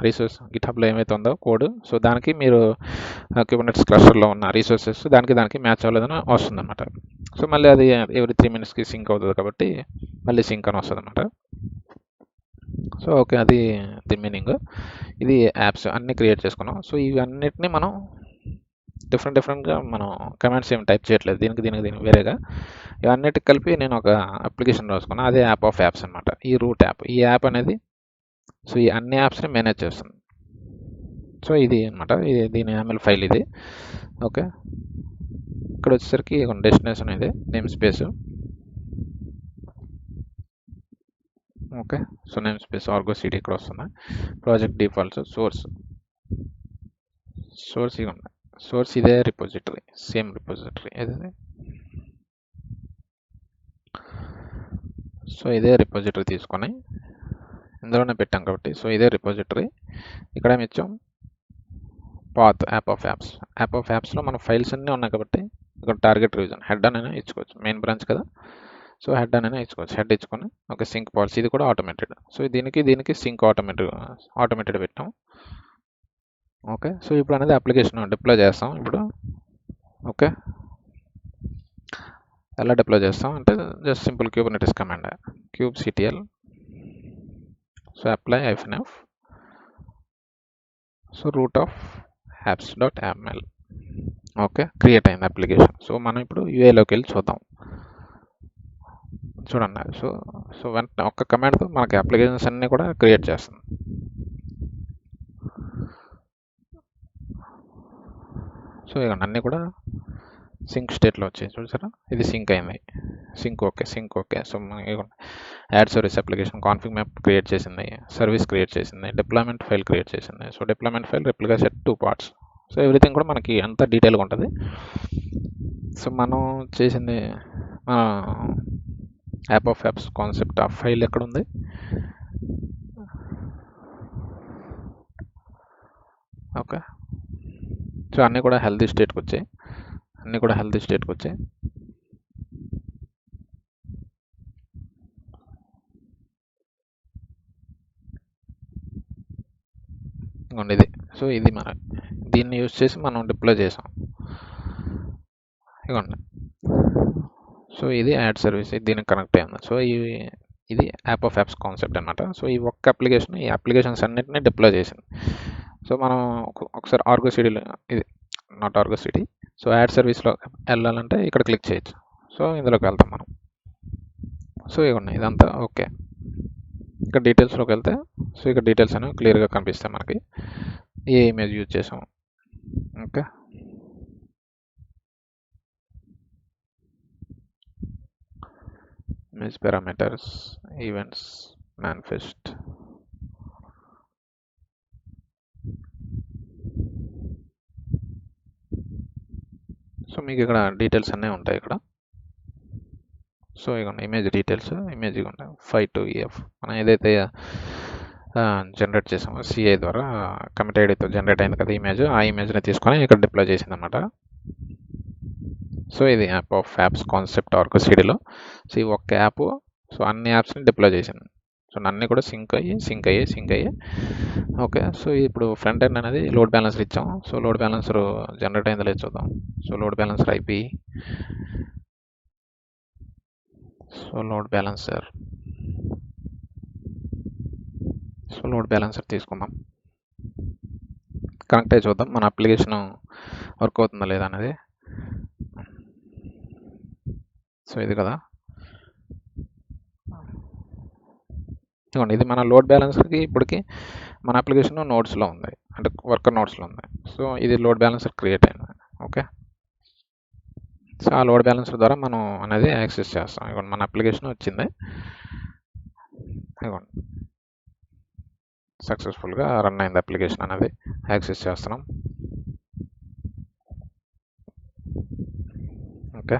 రిసోర్స్, గిట్ హబ్లో ఏమైతే ఉందో కోడ్, సో దానికి మీరు కుబర్నెటిస్ క్లస్టర్లో ఉన్న రిసోర్సెస్ దానికి మ్యాచ్ అవ్వలేదని వస్తుంది అనమాట. సో మళ్ళీ అది ఎవ్రీ 3 minutesకి సింక్ అవుతుంది కాబట్టి మళ్ళీ సింక్ అని వస్తుంది అనమాట. సో ఓకే, అది ది మీనింగ్. ఇది యాప్స్ అన్నీ క్రియేట్ చేసుకున్నాం. సో ఇవన్నిటిని మనం డిఫరెంట్గా మనం కమాండ్స్ ఏమి టైప్ చేయట్లేదు, దీనికి వేరేగా ఇవన్నిటికి కలిపి నేను ఒక అప్లికేషన్ రాసుకున్నాను. అదే యాప్ ఆఫ్ యాప్స్ అనమాట. ఈ రూట్ యాప్, ఈ యాప్ అనేది సో ఈ అన్ని యాప్స్ని మేనేజ్ చేస్తుంది. సో ఇది అనమాట, దీని YAML ఫైల్ ఇది. ఓకే, ఇక్కడ వచ్చేసరికి డెస్టినేషన్ ఇది name space. Okay, so name space Argo city ఇక్కడ వస్తుంది. ప్రాజెక్ట్ డిఫాల్ట్స్, సోర్స్ ఇవి ఉన్నాయి. సోర్స్ ఇదే రిపోజిటరీ, సేమ్ రిపోజిటరీ ఇది. సో ఇదే రిపోజిటరీ తీసుకొని ఇందులోనే పెట్టాం కాబట్టి సో ఇదే రిపోజిటరీ. ఇక్కడ ఏమి ఇచ్చాం, పాత్ యాప్ ఆఫ్ యాప్స్లో మన ఫైల్స్ అన్నీ ఉన్నాయి కాబట్టి ఇక్కడ టార్గెట్ రీజన్ హెడ్ అనైనా ఇచ్చుకోవచ్చు. మెయిన్ బ్రాంచ్ కదా, సో హెడ్ అనైనా ఇచ్చుకోవచ్చు. హెడ్ ఇచ్చుకొని ఒక సింక్ పాడ్స్, ఇది కూడా ఆటోమేటెడ్. సో దీనికి సింక్ ఆటోమేటెడ్ పెట్టాం. ఓకే, సో ఇప్పుడు అనేది అప్లికేషన్ డిప్లాయ్ చేస్తాం ఇప్పుడు. ఓకే, ఎలా డిప్లాయ్ చేస్తాం అంటే just simple Kubernetes command kubectl, so apply -f, so root of apps.yaml. Okay, create అయింది అప్లికేషన్. సో మనం ఇప్పుడు యూఐలోకి వెళ్ళి చూద్దాం. చూడండి, సో వెంటనే ఒక్క కమాండ్తో మనకి అప్లికేషన్స్ అన్నీ కూడా క్రియేట్ చేస్తుంది. సో ఇక అన్నీ కూడా సింక్ స్టేట్లో వచ్చాయి చూసారా, ఇది సింక్ అయింది. Sync okay. So ad service application config map create చేసింది, సర్వీస్ క్రియేట్ చేసింది, డిప్లాయ్మెంట్ ఫైల్ క్రియేట్ చేసింది. So deployment file replica set 2 parts. So everything కూడా మనకి అంతా డీటెయిల్గా ఉంటుంది. సో మనం చేసింది app of apps concept of file ఎక్కడ ఉంది. ఓకే, సో అన్నీ కూడా హెల్తీ స్టేట్కి వచ్చాయి. ఇది. సో ఇది దీన్ని యూజ్ చేసి మనం డిప్లాయ్ చేసాం. ఇవ్వండి, సో ఇది యాడ్ సర్వీస్, దీనికి కనెక్ట్ అయింది. సో ఇది యాప్ ఆఫ్ యాప్స్ కాన్సెప్ట్ అనమాట. సో ఈ ఒక్క అప్లికేషన్ ఈ అప్లికేషన్స్ అన్నింటినీ డిప్లాయ్ చేసింది. సో మనం ఒకసారి ఆర్గో సిటీలో, ఇది not Argo city, so add సర్వీస్లో వెళ్ళాలంటే ఇక్కడ క్లిక్ చేయొచ్చు. సో ఇందులోకి వెళ్తాం మనం. సో ఇవ్వండి, ఇదంతా ఓకే. ఇక్కడ డీటెయిల్స్లోకి వెళ్తే సో ఇక్కడ డీటెయిల్స్ అనేవి క్లియర్గా కనిపిస్తాయి మనకి, ఏ ఇమేజ్ యూజ్ చేసాం. Okay, image parameters, events, manifest. So మీకు ఇక్కడ డీటెయిల్స్ అన్నీ ఉంటాయి ఇక్కడ. సో ఇక ఇమేజ్ డీటెయిల్స్, ఇమేజ్ ఇవ్వండి 52EF మనం ఏదైతే జనరేట్ చేసామో సిఐ ద్వారా కమిట్ ఐడితో జనరేట్ అయింది కదా ఇమేజ్, ఆ ఇమేజ్ని తీసుకొని ఇక్కడ డిప్లాయ్ చేసింది అనమాట. సో ఇది app of apps concept Argo సిటీలో. సో ఈ ఒక్క యాప్ సో అన్ని యాప్స్ని డిప్లాయ్ చేసింది. సో అన్నీ కూడా సింక్ అయ్యి. ఓకే, సో ఇప్పుడు ఫ్రంట్ ఎండ్ అనేది లోడ్ బ్యాలెన్సర్ ఇచ్చాం. సో లోడ్ బ్యాలెన్సర్ జనరేట్ అయిందో లేదు చూద్దాం. So load balancer IP, so load balancer తీసుకుందాం, కనెక్ట్ అయ్యి చూద్దాం మన అప్లికేషన్ వర్క్ అవుతుందా లేదా అనేది. సో ఇది కదా, ఇదిగోండి ఇది మన లోడ్ బ్యాలెన్సర్కి ఇప్పటికి మన అప్లికేషన్ నోట్స్లో ఉంది, అంటే వర్కర్ నోట్స్లో ఉంది. సో ఇది లోడ్ బ్యాలెన్సర్ క్రియేట్ అయింది. ఓకే, సో ఆ లోడ్ బ్యాలెన్సర్ ద్వారా మనం అనేది యాక్సెస్ చేస్తాం. ఇదిగోండి మన అప్లికేషన్ వచ్చింది, ఇదిగోండి సక్సెస్ఫుల్గా రన్ అయింది అప్లికేషన్ అనేది, యాక్సెస్ చేస్తున్నాం. ఓకే,